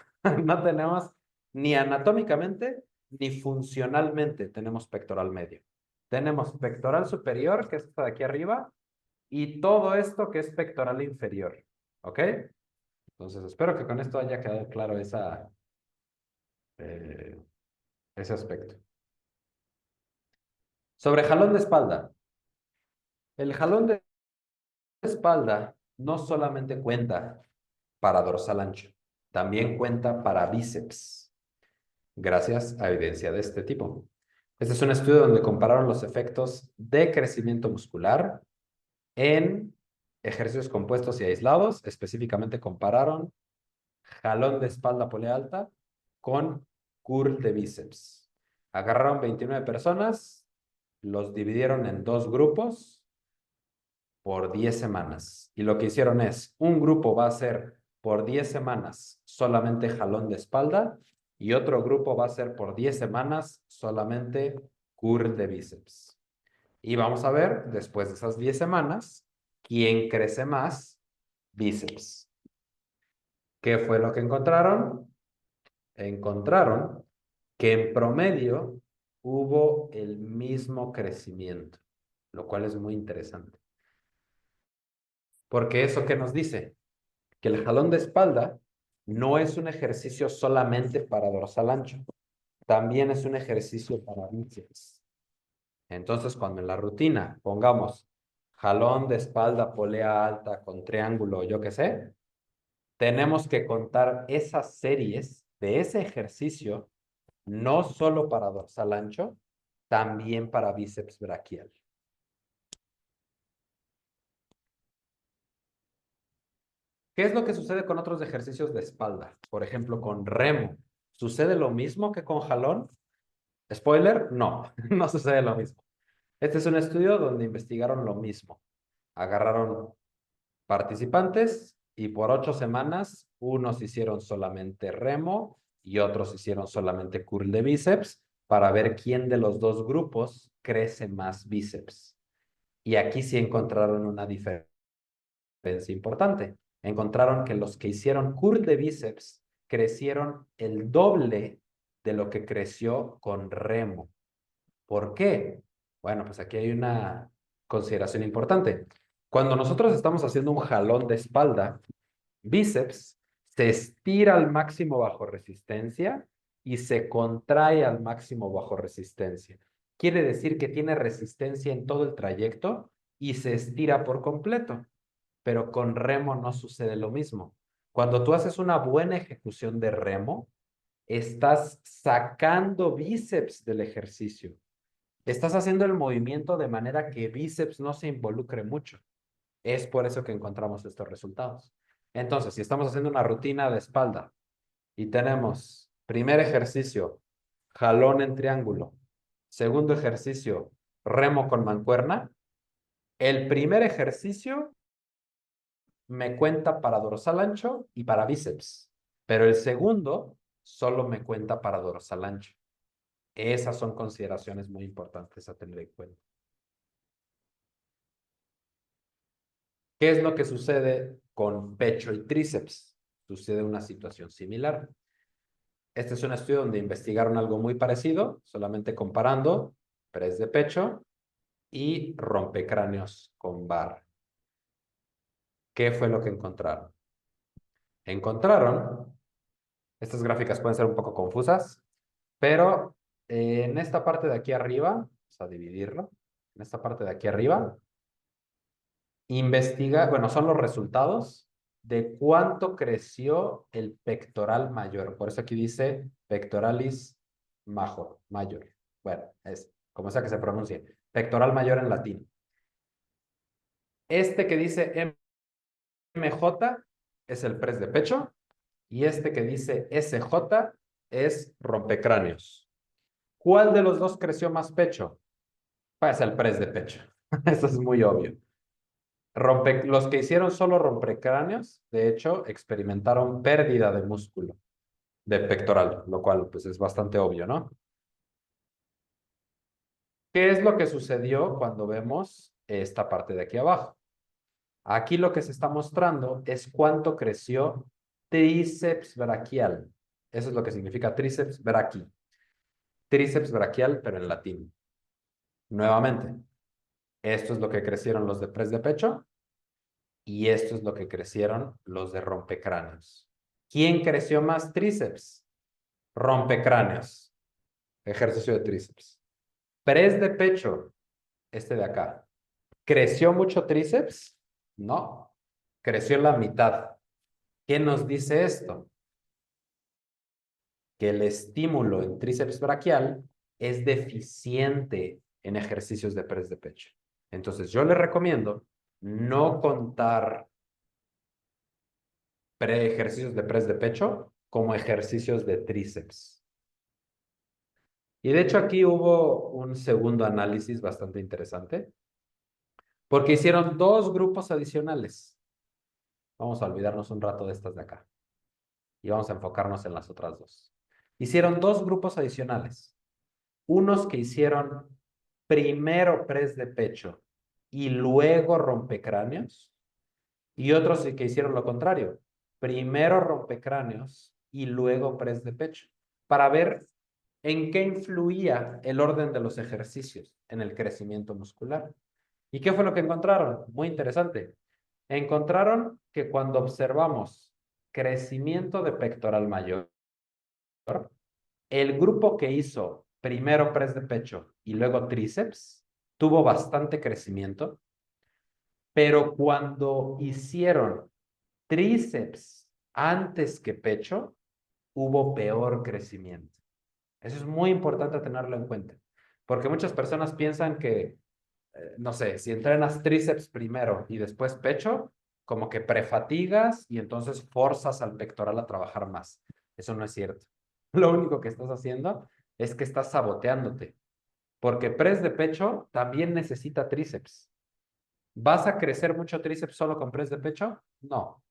no tenemos ni anatómicamente ni funcionalmente tenemos pectoral medio. Tenemos pectoral superior, que es esta de aquí arriba, y todo esto que es pectoral inferior. ¿Ok? Entonces, espero que con esto haya quedado claro eh, ese aspecto. Sobre jalón de espalda. El jalón de espalda no solamente cuenta para dorsal ancho, también cuenta para bíceps, gracias a evidencia de este tipo. Este es un estudio donde compararon los efectos de crecimiento muscular en ejercicios compuestos y aislados. Específicamente compararon jalón de espalda polea alta con curl de bíceps. Agarraron 29 personas, los dividieron en dos grupos por 10 semanas. Y lo que hicieron es, un grupo va a hacer por 10 semanas solamente jalón de espalda y otro grupo va a hacer por 10 semanas solamente curl de bíceps. Y vamos a ver, después de esas 10 semanas, quién crece más bíceps. ¿Qué fue lo que encontraron? Encontraron que en promedio hubo el mismo crecimiento, lo cual es muy interesante. Porque eso que nos dice que el jalón de espalda no es un ejercicio solamente para dorsal ancho, también es un ejercicio para bíceps. Entonces, cuando en la rutina pongamos jalón de espalda, polea alta con triángulo, yo qué sé, tenemos que contar esas series de ese ejercicio no solo para dorsal ancho, también para bíceps braquial. ¿Qué es lo que sucede con otros ejercicios de espalda? Por ejemplo, con remo. ¿Sucede lo mismo que con jalón? Spoiler, no, no sucede lo mismo. Este es un estudio donde investigaron lo mismo. Agarraron participantes y por 8 semanas, unos hicieron solamente remo y otros hicieron solamente curl de bíceps para ver quién de los dos grupos crece más bíceps. Y aquí sí encontraron una diferencia importante. Encontraron que los que hicieron curl de bíceps crecieron el doble de lo que creció con remo. ¿Por qué? Bueno, pues aquí hay una consideración importante. Cuando nosotros estamos haciendo un jalón de espalda, bíceps se estira al máximo bajo resistencia y se contrae al máximo bajo resistencia. Quiere decir que tiene resistencia en todo el trayecto y se estira por completo. Pero con remo no sucede lo mismo. Cuando tú haces una buena ejecución de remo, estás sacando bíceps del ejercicio. Estás haciendo el movimiento de manera que bíceps no se involucre mucho. Es por eso que encontramos estos resultados. Entonces, si estamos haciendo una rutina de espalda y tenemos primer ejercicio, jalón en triángulo, segundo ejercicio, remo con mancuerna, el primer ejercicio me cuenta para dorsal ancho y para bíceps, pero el segundo solo me cuenta para dorsal ancho. Esas son consideraciones muy importantes a tener en cuenta. ¿Qué es lo que sucede con pecho y tríceps? Sucede una situación similar. Este es un estudio donde investigaron algo muy parecido, solamente comparando press de pecho y rompecráneos con barra. ¿Qué fue lo que encontraron? Encontraron, estas gráficas pueden ser un poco confusas, pero en esta parte de aquí arriba, vamos a dividirlo, en esta parte de aquí arriba, bueno, son los resultados de cuánto creció el pectoral mayor. Por eso aquí dice pectoralis mayor. Bueno, es como sea que se pronuncie. Pectoral mayor en latín. Este que dice MJ es el press de pecho y este que dice SJ es rompecráneos. ¿Cuál de los dos creció más pecho? Pues el press de pecho. Eso es muy obvio. Los que hicieron solo rompecráneos, de hecho, experimentaron pérdida de músculo de pectoral, lo cual pues es bastante obvio, ¿no? ¿Qué es lo que sucedió cuando vemos esta parte de aquí abajo? Aquí lo que se está mostrando es cuánto creció tríceps braquial. Eso es lo que significa tríceps braqui. Tríceps braquial, pero en latín. Nuevamente, esto es lo que crecieron los de press de pecho y esto es lo que crecieron los de rompecráneos. ¿Quién creció más tríceps? Rompecráneos. Ejercicio de tríceps. Press de pecho, este de acá. ¿Creció mucho tríceps? No. Creció la mitad. ¿Qué nos dice esto? Que el estímulo en tríceps braquial es deficiente en ejercicios de press de pecho. Entonces, yo le recomiendo no contar ejercicios de press de pecho como ejercicios de tríceps. Y de hecho aquí hubo un segundo análisis bastante interesante, porque hicieron dos grupos adicionales. Vamos a olvidarnos un rato de estas de acá y vamos a enfocarnos en las otras dos. Hicieron dos grupos adicionales. Unos que hicieron primero press de pecho y luego rompecráneos, y otros que hicieron lo contrario, primero rompecráneos y luego press de pecho, para ver en qué influía el orden de los ejercicios en el crecimiento muscular. ¿Y qué fue lo que encontraron? Muy interesante. Encontraron que cuando observamos crecimiento de pectoral mayor, el grupo que hizo primero press de pecho y luego tríceps tuvo bastante crecimiento, pero cuando hicieron tríceps antes que pecho, hubo peor crecimiento. Eso es muy importante tenerlo en cuenta, porque muchas personas piensan que, no sé, si entrenas tríceps primero y después pecho, como que prefatigas y entonces forzas al pectoral a trabajar más. Eso no es cierto. Lo único que estás haciendo es que estás saboteándote, porque press de pecho también necesita tríceps. ¿Vas a crecer mucho tríceps solo con press de pecho? No.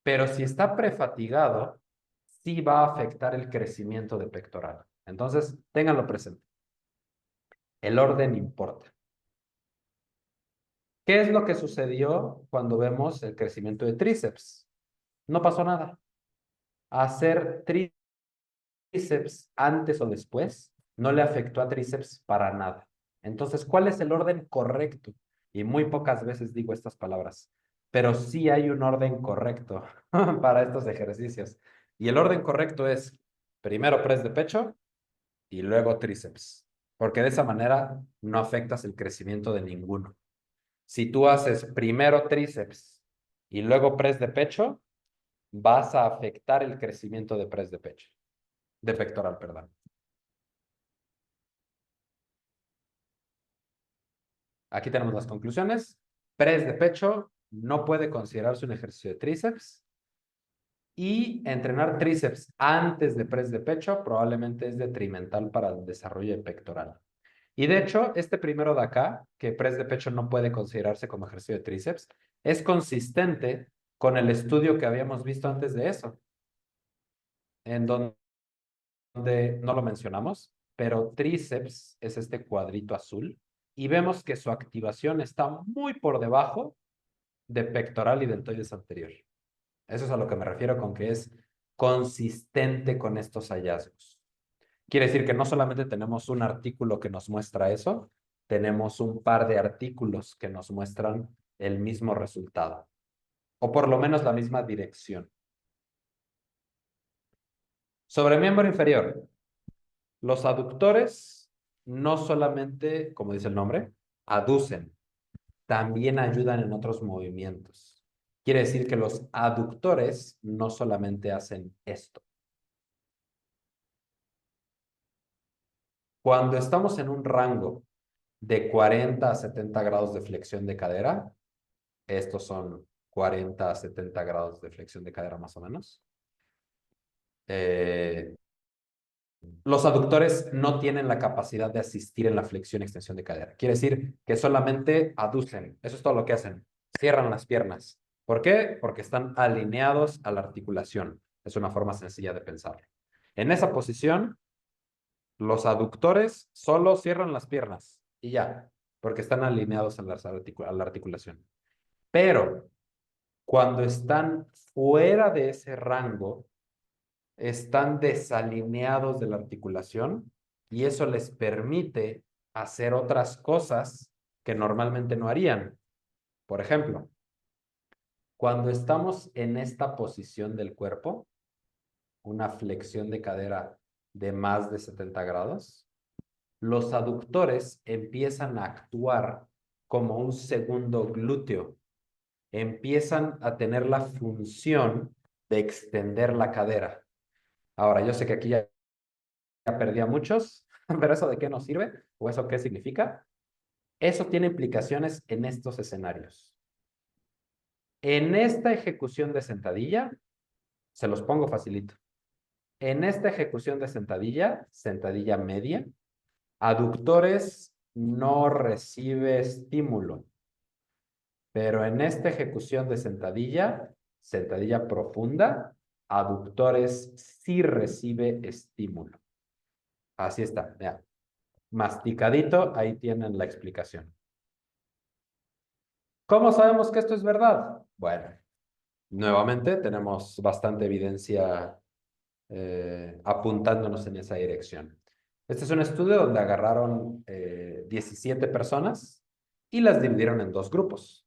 Pero si está prefatigado, sí va a afectar el crecimiento de pectoral. Entonces, ténganlo presente. El orden importa. ¿Qué es lo que sucedió cuando vemos el crecimiento de tríceps? No pasó nada. Hacer tríceps antes o después no le afectó a tríceps para nada. Entonces, ¿cuál es el orden correcto? Y muy pocas veces digo estas palabras, pero sí hay un orden correcto para estos ejercicios. Y el orden correcto es primero press de pecho y luego tríceps, porque de esa manera no afectas el crecimiento de ninguno. Si tú haces primero tríceps y luego press de pecho, vas a afectar el crecimiento de press de pecho, de pectoral, perdón. Aquí tenemos las conclusiones. Press de pecho no puede considerarse un ejercicio de tríceps y entrenar tríceps antes de press de pecho probablemente es detrimental para el desarrollo de pectoral. Y de hecho, este primero de acá, que press de pecho no puede considerarse como ejercicio de tríceps, es consistente con el estudio que habíamos visto antes de eso, en donde no lo mencionamos, pero tríceps es este cuadrito azul y vemos que su activación está muy por debajo de pectoral y deltoides anterior. Eso es a lo que me refiero con que es consistente con estos hallazgos. Quiere decir que no solamente tenemos un artículo que nos muestra eso, tenemos un par de artículos que nos muestran el mismo resultado, o por lo menos la misma dirección. Sobre el miembro inferior, los aductores no solamente, como dice el nombre, aducen, también ayudan en otros movimientos. Quiere decir que los aductores no solamente hacen esto. Cuando estamos en un rango de 40 a 70 grados de flexión de cadera, estos son 40 a 70 grados de flexión de cadera más o menos, los aductores no tienen la capacidad de asistir en la flexión y extensión de cadera. Quiere decir que solamente aducen. Eso es todo lo que hacen. Cierran las piernas. ¿Por qué? Porque están alineados a la articulación. Es una forma sencilla de pensarlo. En esa posición, los aductores solo cierran las piernas y ya, porque están alineados a la articulación. Pero cuando están fuera de ese rango, están desalineados de la articulación y eso les permite hacer otras cosas que normalmente no harían. Por ejemplo, cuando estamos en esta posición del cuerpo, una flexión de cadera de más de 70 grados, los aductores empiezan a actuar como un segundo glúteo. Empiezan a tener la función de extender la cadera. Ahora, yo sé que aquí ya perdí a muchos, pero ¿eso de qué nos sirve? ¿O eso qué significa? Eso tiene implicaciones en estos escenarios. En esta ejecución de sentadilla, se los pongo facilito. En esta ejecución de sentadilla, sentadilla media, aductores no recibe estímulo, pero en esta ejecución de sentadilla, sentadilla profunda, aductores sí recibe estímulo. Así está, vean. Masticadito, ahí tienen la explicación. ¿Cómo sabemos que esto es verdad? Bueno, nuevamente tenemos bastante evidencia apuntándonos en esa dirección. Este es un estudio donde agarraron 17 personas y las dividieron en dos grupos.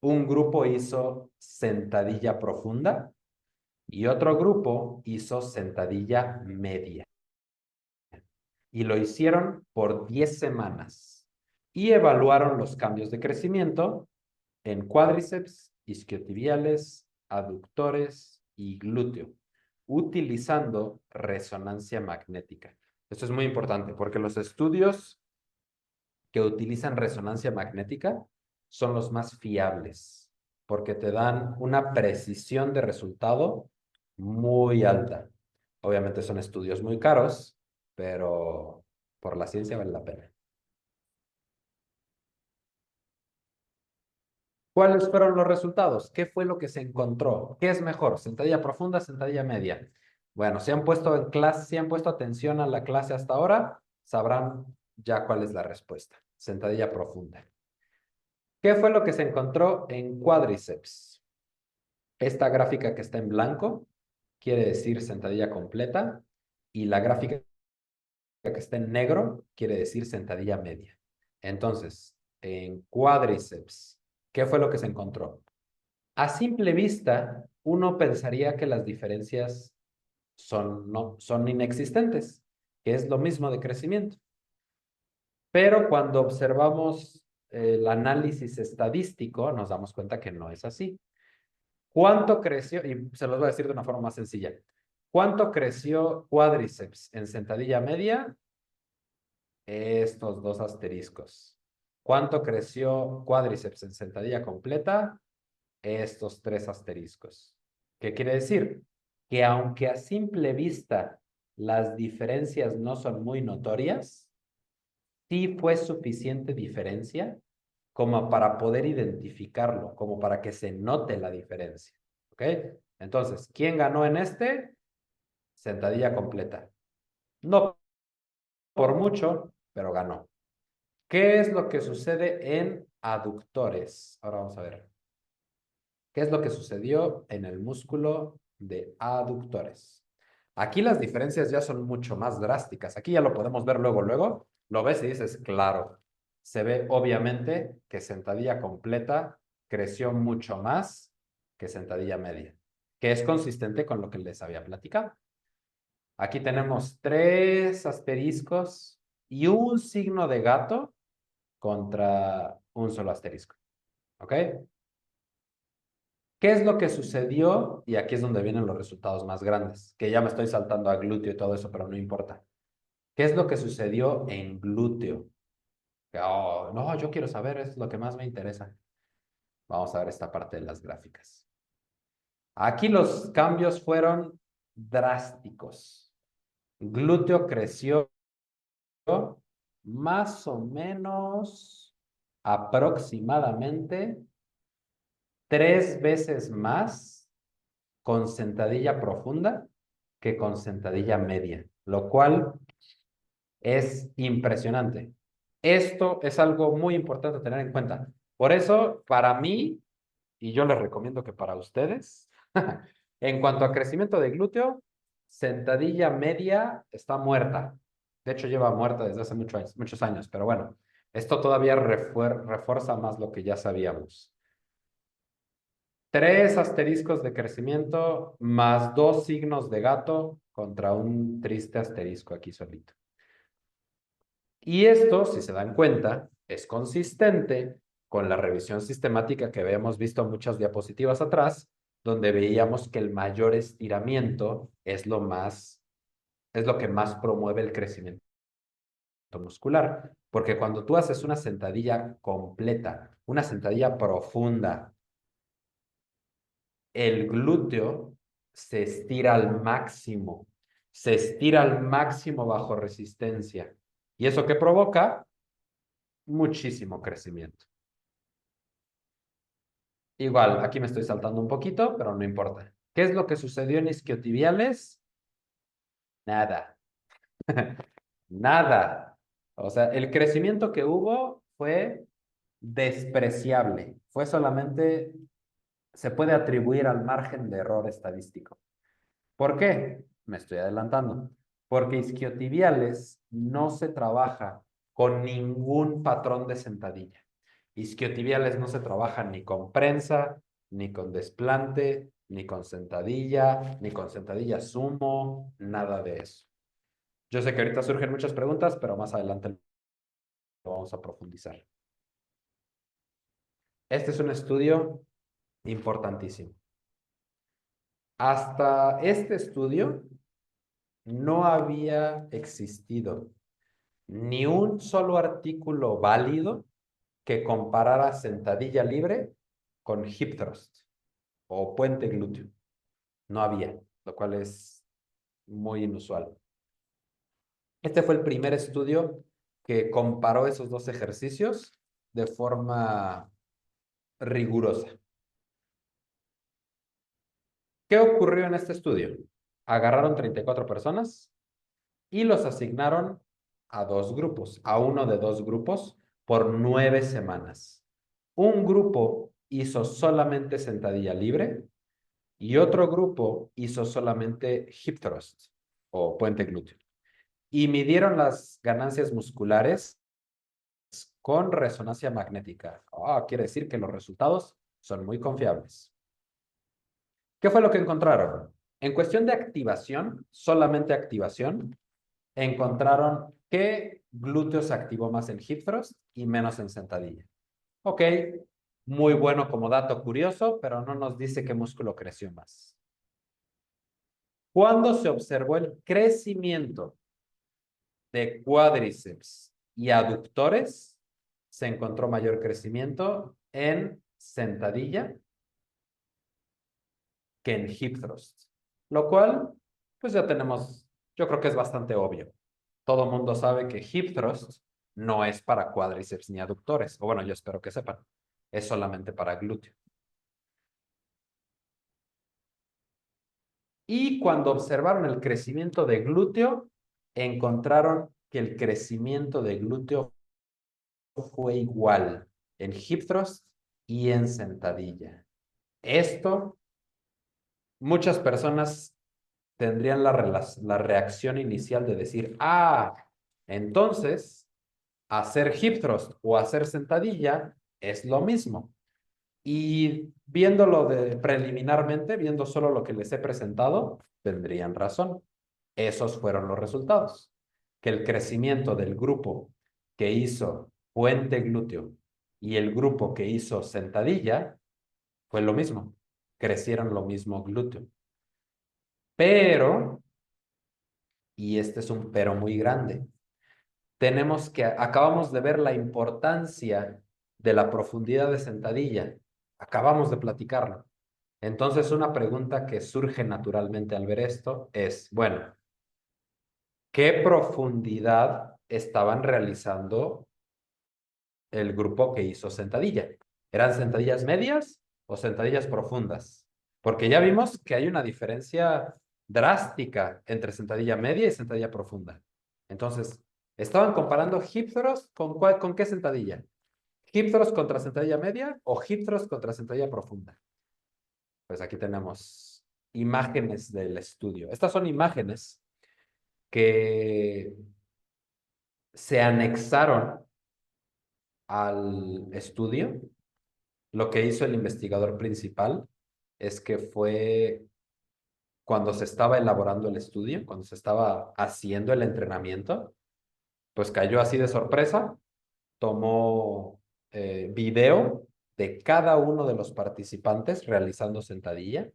Un grupo hizo sentadilla profunda y otro grupo hizo sentadilla media. Y lo hicieron por 10 semanas y evaluaron los cambios de crecimiento en cuádriceps, isquiotibiales, aductores y glúteo, utilizando resonancia magnética. Esto es muy importante porque los estudios que utilizan resonancia magnética son los más fiables, porque te dan una precisión de resultado muy alta. Obviamente son estudios muy caros, pero por la ciencia vale la pena. ¿Cuáles fueron los resultados? ¿Qué fue lo que se encontró? ¿Qué es mejor? ¿Sentadilla profunda, sentadilla media? Bueno, si han puesto en clase, si han puesto atención a la clase hasta ahora, sabrán ya cuál es la respuesta. Sentadilla profunda. ¿Qué fue lo que se encontró en cuádriceps? Esta gráfica que está en blanco quiere decir sentadilla completa y la gráfica que está en negro quiere decir sentadilla media. Entonces, en cuádriceps, ¿qué fue lo que se encontró? A simple vista, uno pensaría que las diferencias son inexistentes, que es lo mismo de crecimiento. Pero cuando observamos el análisis estadístico, nos damos cuenta que no es así. ¿Cuánto creció? Y se los voy a decir de una forma más sencilla. ¿Cuánto creció cuádriceps en sentadilla media? Estos dos asteriscos. ¿Cuánto creció cuádriceps en sentadilla completa? Estos tres asteriscos. ¿Qué quiere decir? Que aunque a simple vista las diferencias no son muy notorias, sí fue suficiente diferencia como para poder identificarlo, como para que se note la diferencia. ¿Ok? Entonces, ¿quién ganó en este? Sentadilla completa. No por mucho, pero ganó. ¿Qué es lo que sucede en aductores? Ahora vamos a ver. ¿Qué es lo que sucedió en el músculo de aductores. Aquí las diferencias ya son mucho más drásticas. Aquí ya lo podemos ver luego, luego. Lo ves y dices, claro, se ve obviamente que sentadilla completa creció mucho más que sentadilla media, que es consistente con lo que les había platicado. Aquí tenemos 3 asteriscos y un signo de gato contra un solo asterisco. ¿Ok? ¿Qué es lo que sucedió? Y aquí es donde vienen los resultados más grandes, que ya me estoy saltando a glúteo y todo eso, pero no importa. ¿Qué es lo que sucedió en glúteo? Oh, no, yo quiero saber, es lo que más me interesa. Vamos a ver esta parte de las gráficas. Aquí los cambios fueron drásticos. Glúteo creció más o menos aproximadamente 3 veces más con sentadilla profunda que con sentadilla media, lo cual es impresionante. Esto es algo muy importante a tener en cuenta. Por eso, para mí, y yo les recomiendo que para ustedes, en cuanto a crecimiento de glúteo, sentadilla media está muerta. De hecho, lleva muerta desde hace muchos años, pero bueno, esto todavía refuerza más lo que ya sabíamos. 3 asteriscos de crecimiento más 2 signos de gato contra un triste asterisco aquí solito. Y esto, si se dan cuenta, es consistente con la revisión sistemática que habíamos visto en muchas diapositivas atrás, donde veíamos que el mayor estiramiento es lo que más promueve el crecimiento muscular. Porque cuando tú haces una sentadilla completa, una sentadilla profunda, el glúteo se estira al máximo bajo resistencia. ¿Y eso qué provoca? Muchísimo crecimiento. Igual, aquí me estoy saltando un poquito, pero no importa. ¿Qué es lo que sucedió en isquiotibiales? Nada. Nada. O sea, el crecimiento que hubo fue despreciable. Fue solamente, se puede atribuir al margen de error estadístico. ¿Por qué? Me estoy adelantando. Porque isquiotibiales no se trabaja con ningún patrón de sentadilla. Isquiotibiales no se trabaja ni con prensa, ni con desplante, ni con sentadilla sumo, nada de eso. Yo sé que ahorita surgen muchas preguntas, pero más adelante lo vamos a profundizar. Este es un estudio importantísimo. Hasta este estudio no había existido ni un solo artículo válido que comparara sentadilla libre con hip thrust o puente glúteo. No había, lo cual es muy inusual. Este fue el primer estudio que comparó esos dos ejercicios de forma rigurosa. ¿Qué ocurrió en este estudio? Agarraron 34 personas y los asignaron a 2 grupos, a uno de 2 grupos por 9 semanas. Un grupo hizo solamente sentadilla libre y otro grupo hizo solamente hip thrust o puente glúteo. Y midieron las ganancias musculares con resonancia magnética. Quiere decir que los resultados son muy confiables. ¿Qué fue lo que encontraron? En cuestión de activación, solamente activación, encontraron que glúteo se activó más en hip thrust y menos en sentadilla. Ok, muy bueno como dato curioso, pero no nos dice qué músculo creció más. Cuando se observó el crecimiento de cuádriceps y aductores, se encontró mayor crecimiento en sentadilla que en hip thrust. Lo cual, pues ya tenemos, yo creo que es bastante obvio. Todo mundo sabe que hip thrust no es para cuádriceps ni aductores. O bueno, yo espero que sepan. Es solamente para glúteo. Y cuando observaron el crecimiento de glúteo, encontraron que el crecimiento de glúteo fue igual en hip thrust y en sentadilla. Esto muchas personas tendrían la reacción inicial de decir, entonces hacer hip thrust o hacer sentadilla es lo mismo. Y viéndolo preliminarmente, viendo solo lo que les he presentado, tendrían razón. Esos fueron los resultados. Que el crecimiento del grupo que hizo puente glúteo y el grupo que hizo sentadilla fue lo mismo. Crecieron lo mismo glúteo. Pero, y este es un pero muy grande, acabamos de ver la importancia de la profundidad de sentadilla. Acabamos de platicarlo. Entonces, una pregunta que surge naturalmente al ver esto es, bueno, ¿qué profundidad estaban realizando el grupo que hizo sentadilla? ¿Eran sentadillas medias o sentadillas profundas? Porque ya vimos que hay una diferencia drástica entre sentadilla media y sentadilla profunda. Entonces, estaban comparando hip thrust con qué sentadilla. ¿Hip thrust contra sentadilla media o hip thrust contra sentadilla profunda? Pues aquí tenemos imágenes del estudio. Estas son imágenes que se anexaron al estudio. Lo que hizo el investigador principal es que fue cuando se estaba elaborando el estudio, cuando se estaba haciendo el entrenamiento, pues cayó así de sorpresa, tomó video de cada uno de los participantes realizando sentadilla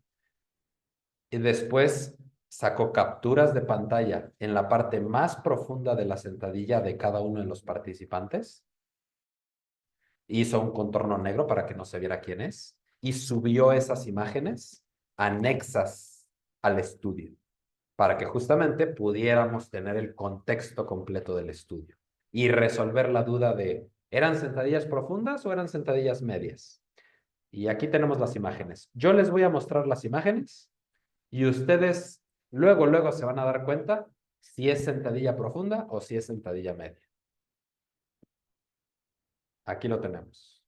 y después sacó capturas de pantalla en la parte más profunda de la sentadilla de cada uno de los participantes. Hizo un contorno negro para que no se viera quién es y subió esas imágenes anexas al estudio para que justamente pudiéramos tener el contexto completo del estudio y resolver la duda de ¿eran sentadillas profundas o eran sentadillas medias? Y aquí tenemos las imágenes. Yo les voy a mostrar las imágenes y ustedes luego se van a dar cuenta si es sentadilla profunda o si es sentadilla media. Aquí lo tenemos.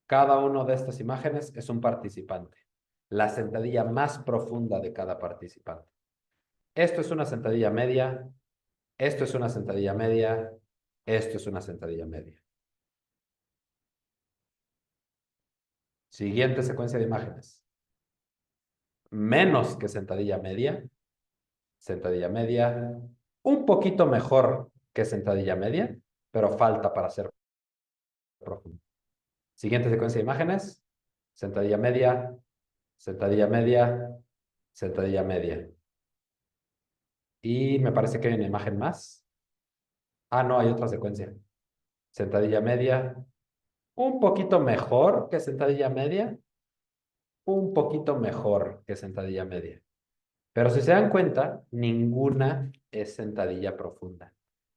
Cada una de estas imágenes es un participante. La sentadilla más profunda de cada participante. Esto es una sentadilla media. Esto es una sentadilla media. Esto es una sentadilla media. Siguiente secuencia de imágenes. Menos que sentadilla media. Sentadilla media. Un poquito mejor que sentadilla media, pero falta para ser profunda. Siguiente secuencia de imágenes. Sentadilla media. Sentadilla media. Sentadilla media. Y me parece que hay una imagen más. No, hay otra secuencia. Sentadilla media. Un poquito mejor que sentadilla media. Un poquito mejor que sentadilla media. Pero si se dan cuenta, ninguna es sentadilla profunda.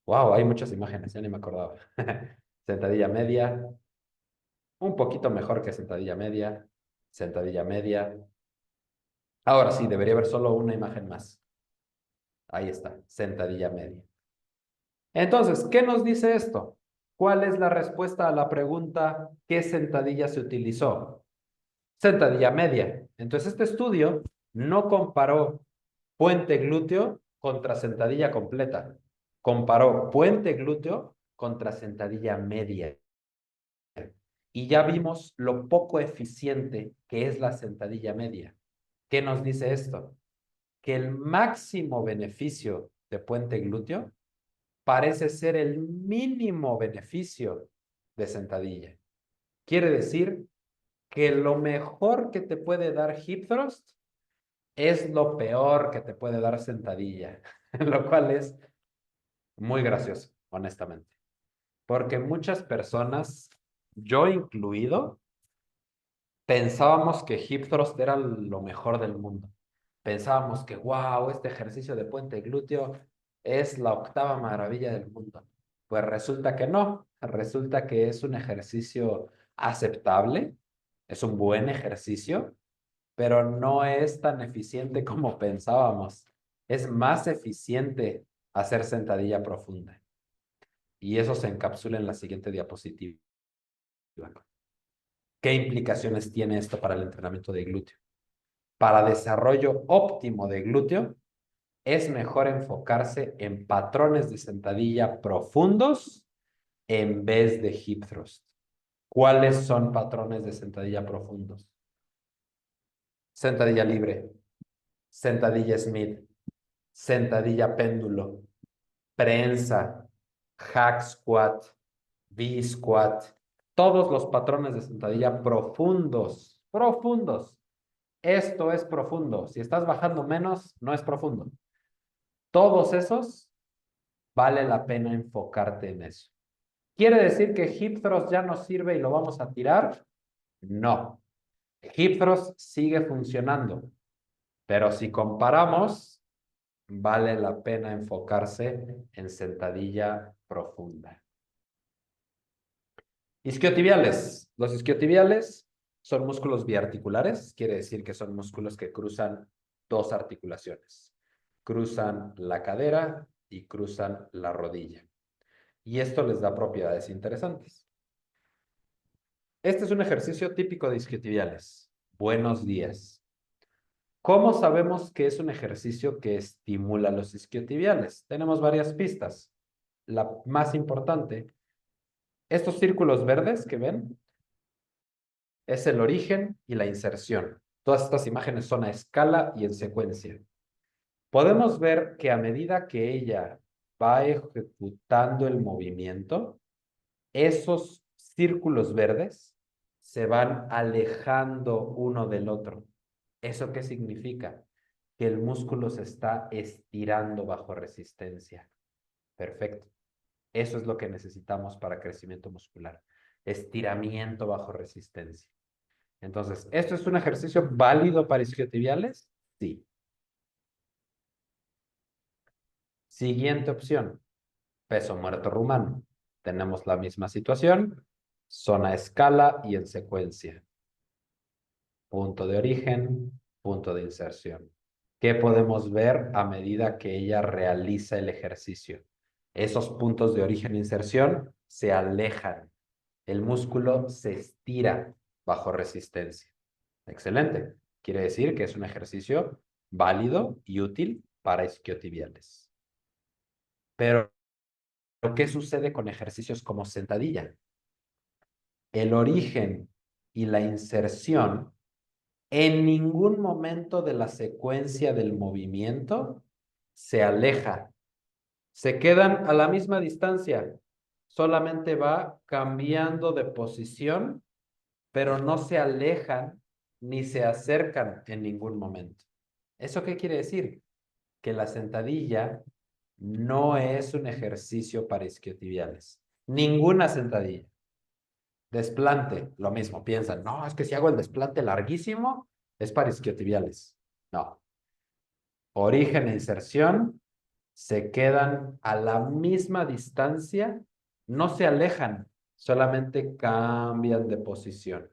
Wow, hay muchas imágenes, ya ni me acordaba. Sentadilla media. Un poquito mejor que sentadilla media. Sentadilla media. Ahora sí, debería haber solo una imagen más. Ahí está, sentadilla media. Entonces, ¿qué nos dice esto? ¿Cuál es la respuesta a la pregunta ¿qué sentadilla se utilizó? Sentadilla media. Entonces, este estudio no comparó puente glúteo contra sentadilla completa. Comparó puente glúteo contra sentadilla media. Y ya vimos lo poco eficiente que es la sentadilla media. ¿Qué nos dice esto? Que el máximo beneficio de puente glúteo parece ser el mínimo beneficio de sentadilla. Quiere decir que lo mejor que te puede dar hip thrust es lo peor que te puede dar sentadilla, lo cual es muy gracioso, honestamente. Porque muchas personas, yo incluido, pensábamos que hip thrust era lo mejor del mundo. Pensábamos que, wow, este ejercicio de puente glúteo es la octava maravilla del mundo. Pues resulta que no, resulta que es un ejercicio aceptable, es un buen ejercicio, pero no es tan eficiente como pensábamos. Es más eficiente hacer sentadilla profunda. Y eso se encapsula en la siguiente diapositiva. ¿Qué implicaciones tiene esto para el entrenamiento de glúteo? para desarrollo óptimo de glúteo, es mejor enfocarse en patrones de sentadilla profundos en vez de hip thrust. ¿Cuáles son patrones de sentadilla profundos? Sentadilla libre, sentadilla Smith, sentadilla péndulo, prensa, hack squat, V-squat, todos los patrones de sentadilla profundos, profundos. Esto es profundo. Si estás bajando menos, no es profundo. Todos esos, vale la pena enfocarte en eso. ¿Quiere decir que hip thrust ya no sirve y lo vamos a tirar? No. Hip thrust sigue funcionando, pero si comparamos, vale la pena enfocarse en sentadilla profunda. Isquiotibiales. Los isquiotibiales son músculos biarticulares, quiere decir que son músculos que cruzan dos articulaciones. Cruzan la cadera y cruzan la rodilla. Y esto les da propiedades interesantes. Este es un ejercicio típico de isquiotibiales. Buenos días. ¿Cómo sabemos que es un ejercicio que estimula los isquiotibiales? Tenemos varias pistas. La más importante, estos círculos verdes que ven, es el origen y la inserción. Todas estas imágenes son a escala y en secuencia. Podemos ver que a medida que ella va ejecutando el movimiento, esos círculos verdes se van alejando uno del otro. ¿Eso qué significa? Que el músculo se está estirando bajo resistencia. Perfecto. Eso es lo que necesitamos para crecimiento muscular. Estiramiento bajo resistencia. Entonces, ¿esto es un ejercicio válido para isquiotibiales? Sí. Siguiente opción, peso muerto rumano. Tenemos la misma situación, zona a escala y en secuencia. Punto de origen, punto de inserción. ¿Qué podemos ver a medida que ella realiza el ejercicio? Esos puntos de origen e inserción se alejan. El músculo se estira bajo resistencia. Excelente. Quiere decir que es un ejercicio válido y útil para isquiotibiales. Pero, ¿qué sucede con ejercicios como sentadilla? El origen y la inserción en ningún momento de la secuencia del movimiento se aleja. Se quedan a la misma distancia. Solamente va cambiando de posición, pero no se alejan ni se acercan en ningún momento. ¿Eso qué quiere decir? Que la sentadilla no es un ejercicio para isquiotibiales. Ninguna sentadilla. Desplante, lo mismo. Piensan, no, es que si hago el desplante larguísimo, es para isquiotibiales. No. Origen e inserción se quedan a la misma distancia, no se alejan, solamente cambian de posición.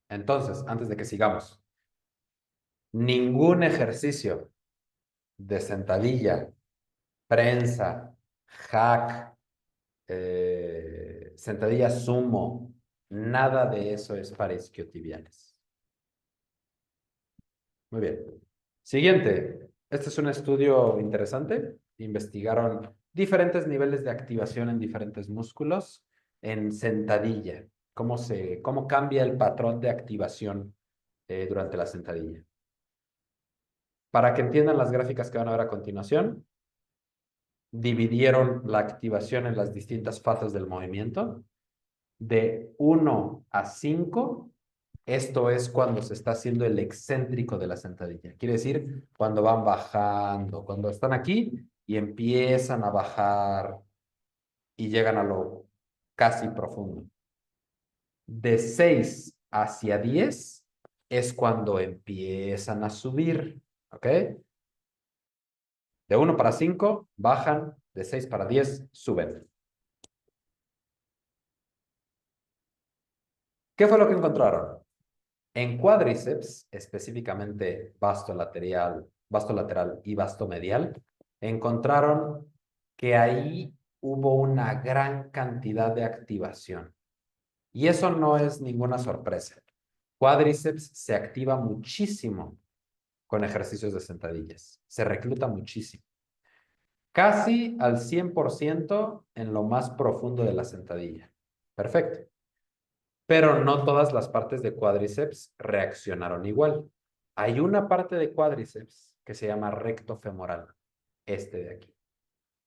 Entonces, antes de que sigamos, ningún ejercicio de sentadilla, prensa, hack, sentadilla sumo, nada de eso es para isquiotibiales. Muy bien. Siguiente. Este es un estudio interesante. Investigaron diferentes niveles de activación en diferentes músculos en sentadilla. Cómo cambia el patrón de activación durante la sentadilla. Para que entiendan las gráficas que van a ver a continuación, dividieron la activación en las distintas fases del movimiento. De 1 a 5, esto es cuando se está haciendo el excéntrico de la sentadilla. Quiere decir, cuando van bajando, cuando están aquí y empiezan a bajar y llegan a lo casi profundo. De 6 hacia 10 es cuando empiezan a subir, ¿ok? De 1 para 5 bajan, de 6 para 10 suben. ¿Qué fue lo que encontraron? En cuádriceps, específicamente vasto lateral y vasto medial, encontraron que ahí hubo una gran cantidad de activación. Y eso no es ninguna sorpresa. Cuádriceps se activa muchísimo con ejercicios de sentadillas. Se recluta muchísimo. Casi al 100% en lo más profundo de la sentadilla. Perfecto. Pero no todas las partes de cuádriceps reaccionaron igual. Hay una parte de cuádriceps que se llama recto femoral, este de aquí.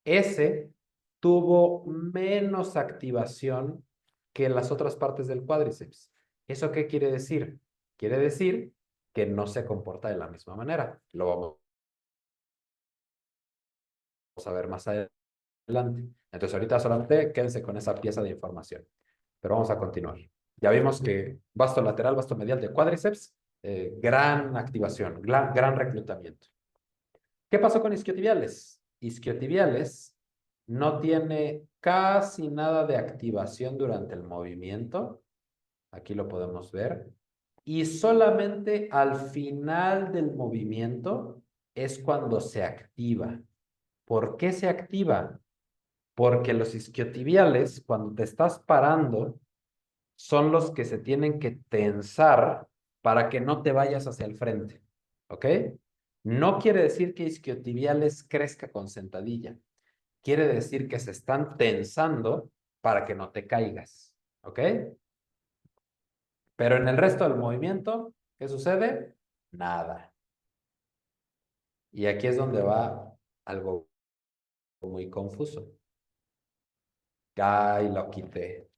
Ese tuvo menos activación que las otras partes del cuádriceps. ¿Eso qué quiere decir? Quiere decir que no se comporta de la misma manera. Lo vamos a ver más adelante. Entonces ahorita solamente quédense con esa pieza de información. Pero vamos a continuar. Ya vimos que vasto lateral, vasto medial de cuádriceps, gran activación, gran reclutamiento. ¿Qué pasó con isquiotibiales? Isquiotibiales no tiene casi nada de activación durante el movimiento. Aquí lo podemos ver. Y solamente al final del movimiento es cuando se activa. ¿Por qué se activa? Porque los isquiotibiales, cuando te estás parando, son los que se tienen que tensar para que no te vayas hacia el frente. ¿Ok? No quiere decir que isquiotibiales crezca con sentadilla. Quiere decir que se están tensando para que no te caigas. ¿Ok? Pero en el resto del movimiento, ¿qué sucede? Nada. Y aquí es donde va algo muy confuso. Ay, lo quité.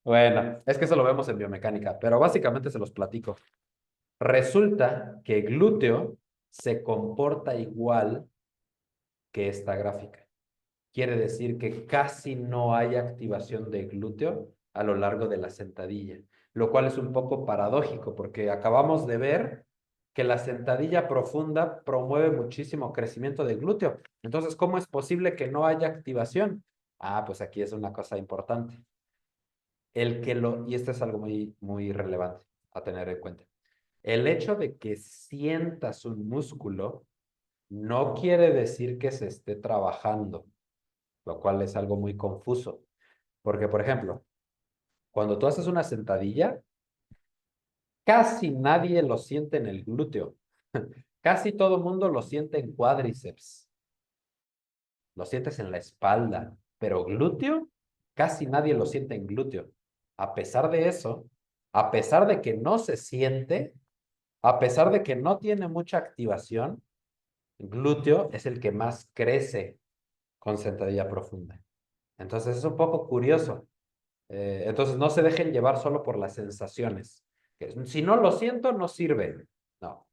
Bueno, es que eso lo vemos en biomecánica, pero básicamente se los platico. Resulta que glúteo se comporta igual que esta gráfica. Quiere decir que casi no hay activación de glúteo a lo largo de la sentadilla, lo cual es un poco paradójico porque acabamos de ver que la sentadilla profunda promueve muchísimo crecimiento de glúteo. Entonces, ¿cómo es posible que no haya activación? Ah, pues aquí es una cosa importante. Y esto es algo muy relevante a tener en cuenta. El hecho de que sientas un músculo no quiere decir que se esté trabajando, lo cual es algo muy confuso. Porque, por ejemplo, cuando tú haces una sentadilla, casi nadie lo siente en el glúteo. Casi todo el mundo lo siente en cuádriceps, lo sientes en la espalda, pero glúteo, casi nadie lo siente en glúteo. A pesar de eso, a pesar de que no se siente, a pesar de que no tiene mucha activación, glúteo es el que más crece con sentadilla profunda. Entonces es un poco curioso. Entonces no se dejen llevar solo por las sensaciones. Que si no lo siento, no sirve. No,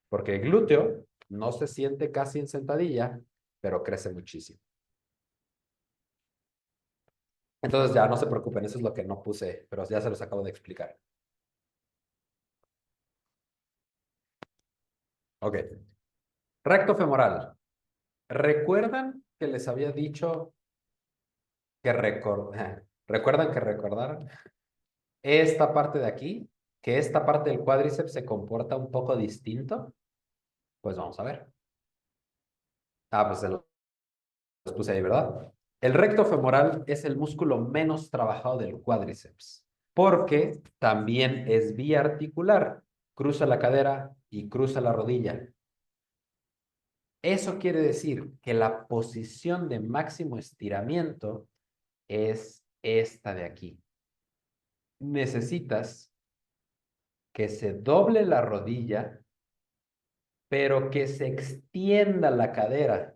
porque el glúteo no se siente casi en sentadilla, pero crece muchísimo. Entonces ya no se preocupen, eso es lo que no puse, pero ya se los acabo de explicar. Ok. Recto femoral. ¿Recuerdan que les había dicho que recuerdan que recordaron esta parte de aquí, que esta parte del cuádriceps se comporta un poco distinto? Pues vamos a ver. Ah, pues se los puse ahí, ¿verdad? El recto femoral es el músculo menos trabajado del cuádriceps, porque también es biarticular. Cruza la cadera y cruza la rodilla. Eso quiere decir que la posición de máximo estiramiento es esta de aquí. Necesitas que se doble la rodilla, pero que se extienda la cadera.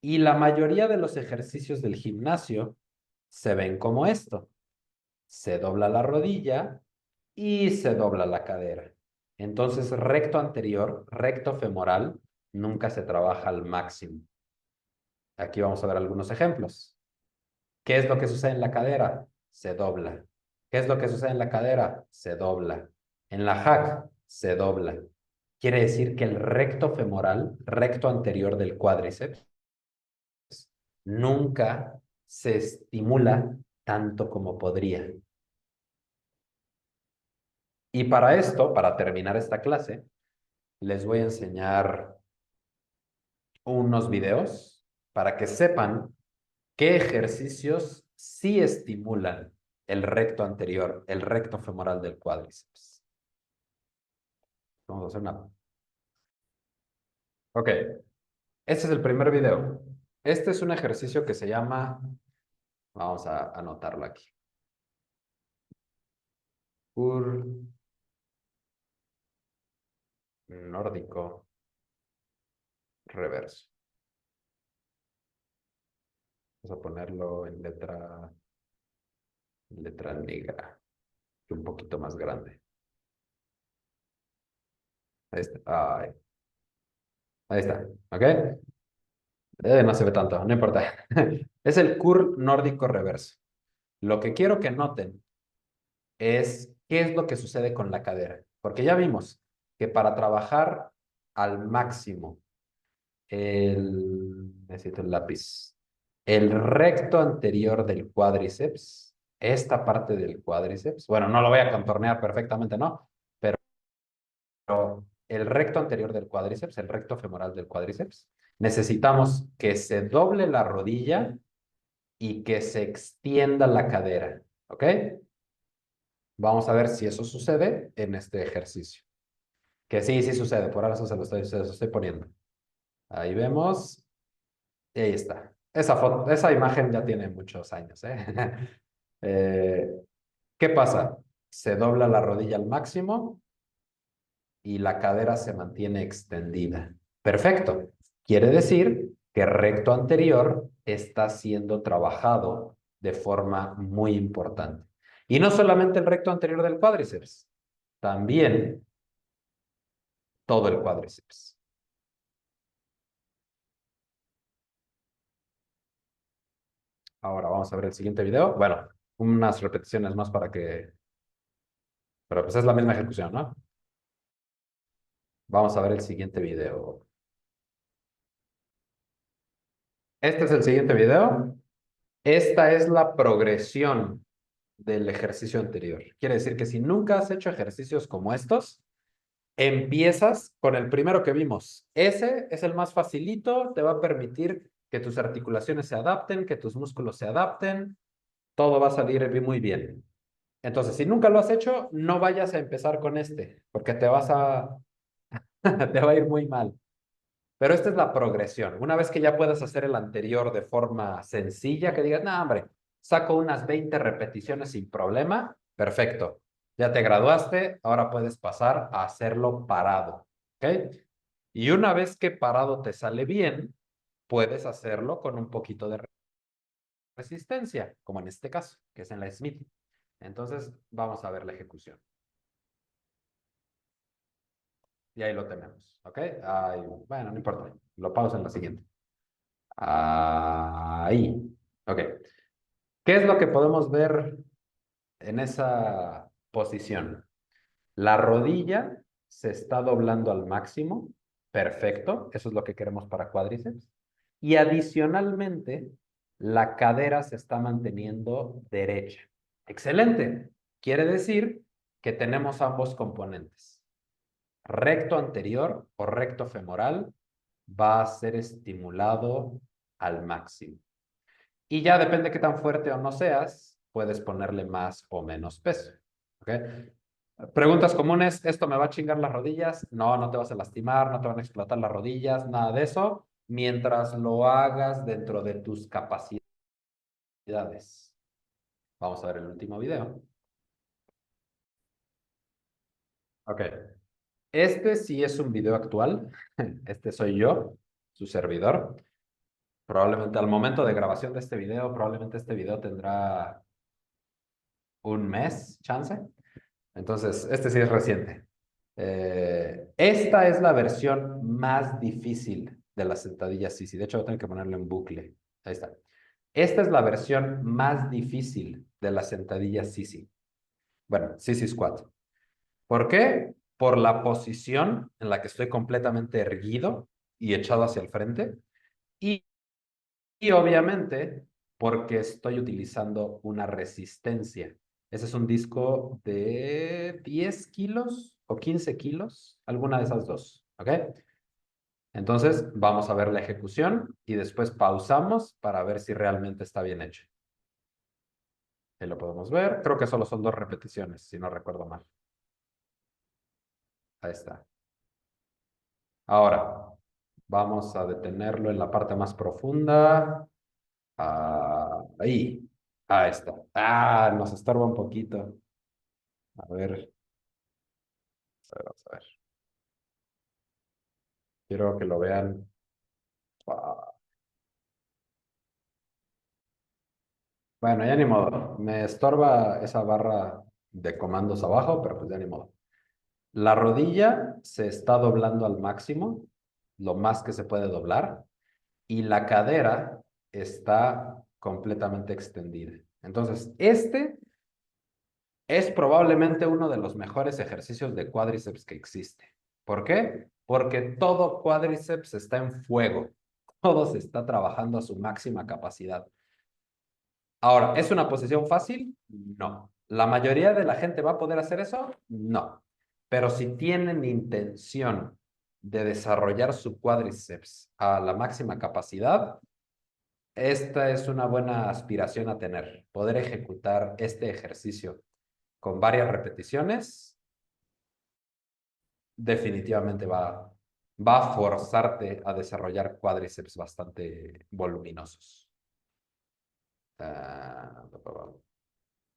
Y la mayoría de los ejercicios del gimnasio se ven como esto. Se dobla la rodilla y se dobla la cadera. Entonces, recto anterior, recto femoral, nunca se trabaja al máximo. Aquí vamos a ver algunos ejemplos. ¿Qué es lo que sucede en la cadera? Se dobla. ¿Qué es lo que sucede en la cadera? Se dobla. En la hack, se dobla. Quiere decir que el recto femoral, recto anterior del cuádriceps, nunca se estimula tanto como podría. Y para esto, para terminar esta clase, les voy a enseñar unos videos para que sepan qué ejercicios sí estimulan el recto anterior, el recto femoral del cuádriceps. Vamos a hacer una... Ok, este es el primer video. Este es un ejercicio que se llama... Vamos a anotarlo aquí. Curl nórdico reverso. Vamos a ponerlo en letra negra, un poquito más grande. Ahí está. Ahí está. ¿Ok? No se ve tanto, no importa. Es el curl nórdico reverso. Lo que quiero que noten es qué es lo que sucede con la cadera. Porque ya vimos que para trabajar al máximo necesito el lápiz, el recto anterior del cuádriceps, esta parte del cuádriceps, bueno, no lo voy a contornear perfectamente, ¿no? Pero el recto anterior del cuádriceps, el recto femoral del cuádriceps, necesitamos que se doble la rodilla y que se extienda la cadera, ¿ok? Vamos a ver si eso sucede en este ejercicio. Que sí, sí sucede, por ahora eso se lo estoy poniendo. Ahí vemos, y ahí está. Esa foto, esa imagen ya tiene muchos años, ¿eh? ¿Qué pasa? Se dobla la rodilla al máximo y la cadera se mantiene extendida. Perfecto. Quiere decir que recto anterior está siendo trabajado de forma muy importante. Y no solamente el recto anterior del cuádriceps, también todo el cuádriceps. Ahora vamos a ver el siguiente video. Bueno, unas repeticiones más para que... Pero pues es la misma ejecución, ¿no? Vamos a ver el siguiente video. Este es el siguiente video. Esta es la progresión del ejercicio anterior. Quiere decir que si nunca has hecho ejercicios como estos, empiezas con el primero que vimos. Ese es el más facilito, te va a permitir que tus articulaciones se adapten, que tus músculos se adapten, todo va a salir muy bien. Entonces, si nunca lo has hecho, no vayas a empezar con este, porque te va a ir muy mal. Pero esta es la progresión. Una vez que ya puedas hacer el anterior de forma sencilla, que digas, no, hombre, saco unas 20 repeticiones sin problema, perfecto. Ya te graduaste, ahora puedes pasar a hacerlo parado. ¿Ok? Y una vez que parado te sale bien, puedes hacerlo con un poquito de resistencia, como en este caso, que es en la Smith. Entonces, vamos a ver la ejecución. Y ahí lo tenemos. ¿Ok? Ahí, bueno, no importa. Lo pausa en la siguiente. Ahí. Ok. ¿Qué es lo que podemos ver en esa posición? La rodilla se está doblando al máximo. Perfecto. Eso es lo que queremos para cuádriceps. Y adicionalmente, la cadera se está manteniendo derecha. Excelente. Quiere decir que tenemos ambos componentes. Recto anterior o recto femoral va a ser estimulado al máximo. Y ya depende de qué tan fuerte o no seas, puedes ponerle más o menos peso. ¿Ok? Preguntas comunes, ¿esto me va a chingar las rodillas? No, no te vas a lastimar, no te van a explotar las rodillas, nada de eso, mientras lo hagas dentro de tus capacidades. Vamos a ver el último video. Ok. Este sí es un video actual. Este soy yo, su servidor. Probablemente al momento de grabación de este video, probablemente este video tendrá un mes, chance. Entonces, este sí es reciente. Esta es la versión más difícil de la sentadilla Sisi. De hecho, voy a tener que ponerlo en bucle. Ahí está. Esta es la versión más difícil de la sentadilla Sisi. Bueno, Sisi Squat. ¿Por qué? Por la posición en la que estoy completamente erguido y echado hacia el frente. Y obviamente porque estoy utilizando una resistencia. Ese es un disco de 10 kilos o 15 kilos, alguna de esas dos, ¿ok? Entonces vamos a ver la ejecución y después pausamos para ver si realmente está bien hecho. Ahí lo podemos ver. Creo que solo son 2 repeticiones, si no recuerdo mal. Ahí está. Ahora, vamos a detenerlo en la parte más profunda. Ahí. Ahí está. Nos estorba un poquito. A ver, vamos a ver. Quiero que lo vean. Ah, Bueno, ya ni modo. Me estorba esa barra de comandos abajo, pero pues ya ni modo. La rodilla se está doblando al máximo, lo más que se puede doblar, y la cadera está completamente extendida. Entonces, este es probablemente uno de los mejores ejercicios de cuádriceps que existe. ¿Por qué? Porque todo cuádriceps está en fuego. Todo se está trabajando a su máxima capacidad. Ahora, ¿es una posición fácil? No. ¿La mayoría de la gente va a poder hacer eso? No. Pero si tienen intención de desarrollar su cuádriceps a la máxima capacidad, esta es una buena aspiración a tener. Poder ejecutar este ejercicio con varias repeticiones definitivamente va a forzarte a desarrollar cuádriceps bastante voluminosos. Ah,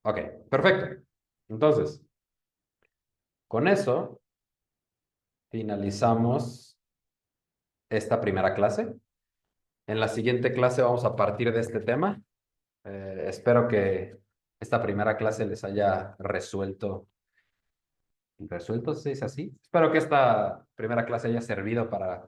Ok, perfecto. Entonces, con eso finalizamos esta primera clase. En la siguiente clase vamos a partir de este tema. Espero que esta primera clase les haya resuelto, si es así. Espero que esta primera clase haya servido para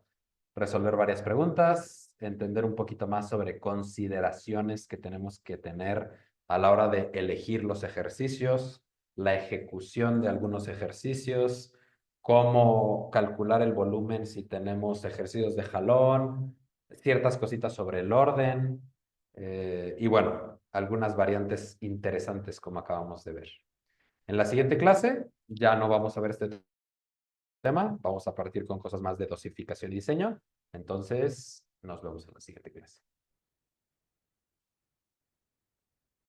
resolver varias preguntas, entender un poquito más sobre consideraciones que tenemos que tener a la hora de elegir los ejercicios, la ejecución de algunos ejercicios, cómo calcular el volumen si tenemos ejercicios de jalón, ciertas cositas sobre el orden, y bueno, algunas variantes interesantes como acabamos de ver. En la siguiente clase ya no vamos a ver este tema, vamos a partir con cosas más de dosificación y diseño. Entonces, nos vemos en la siguiente clase.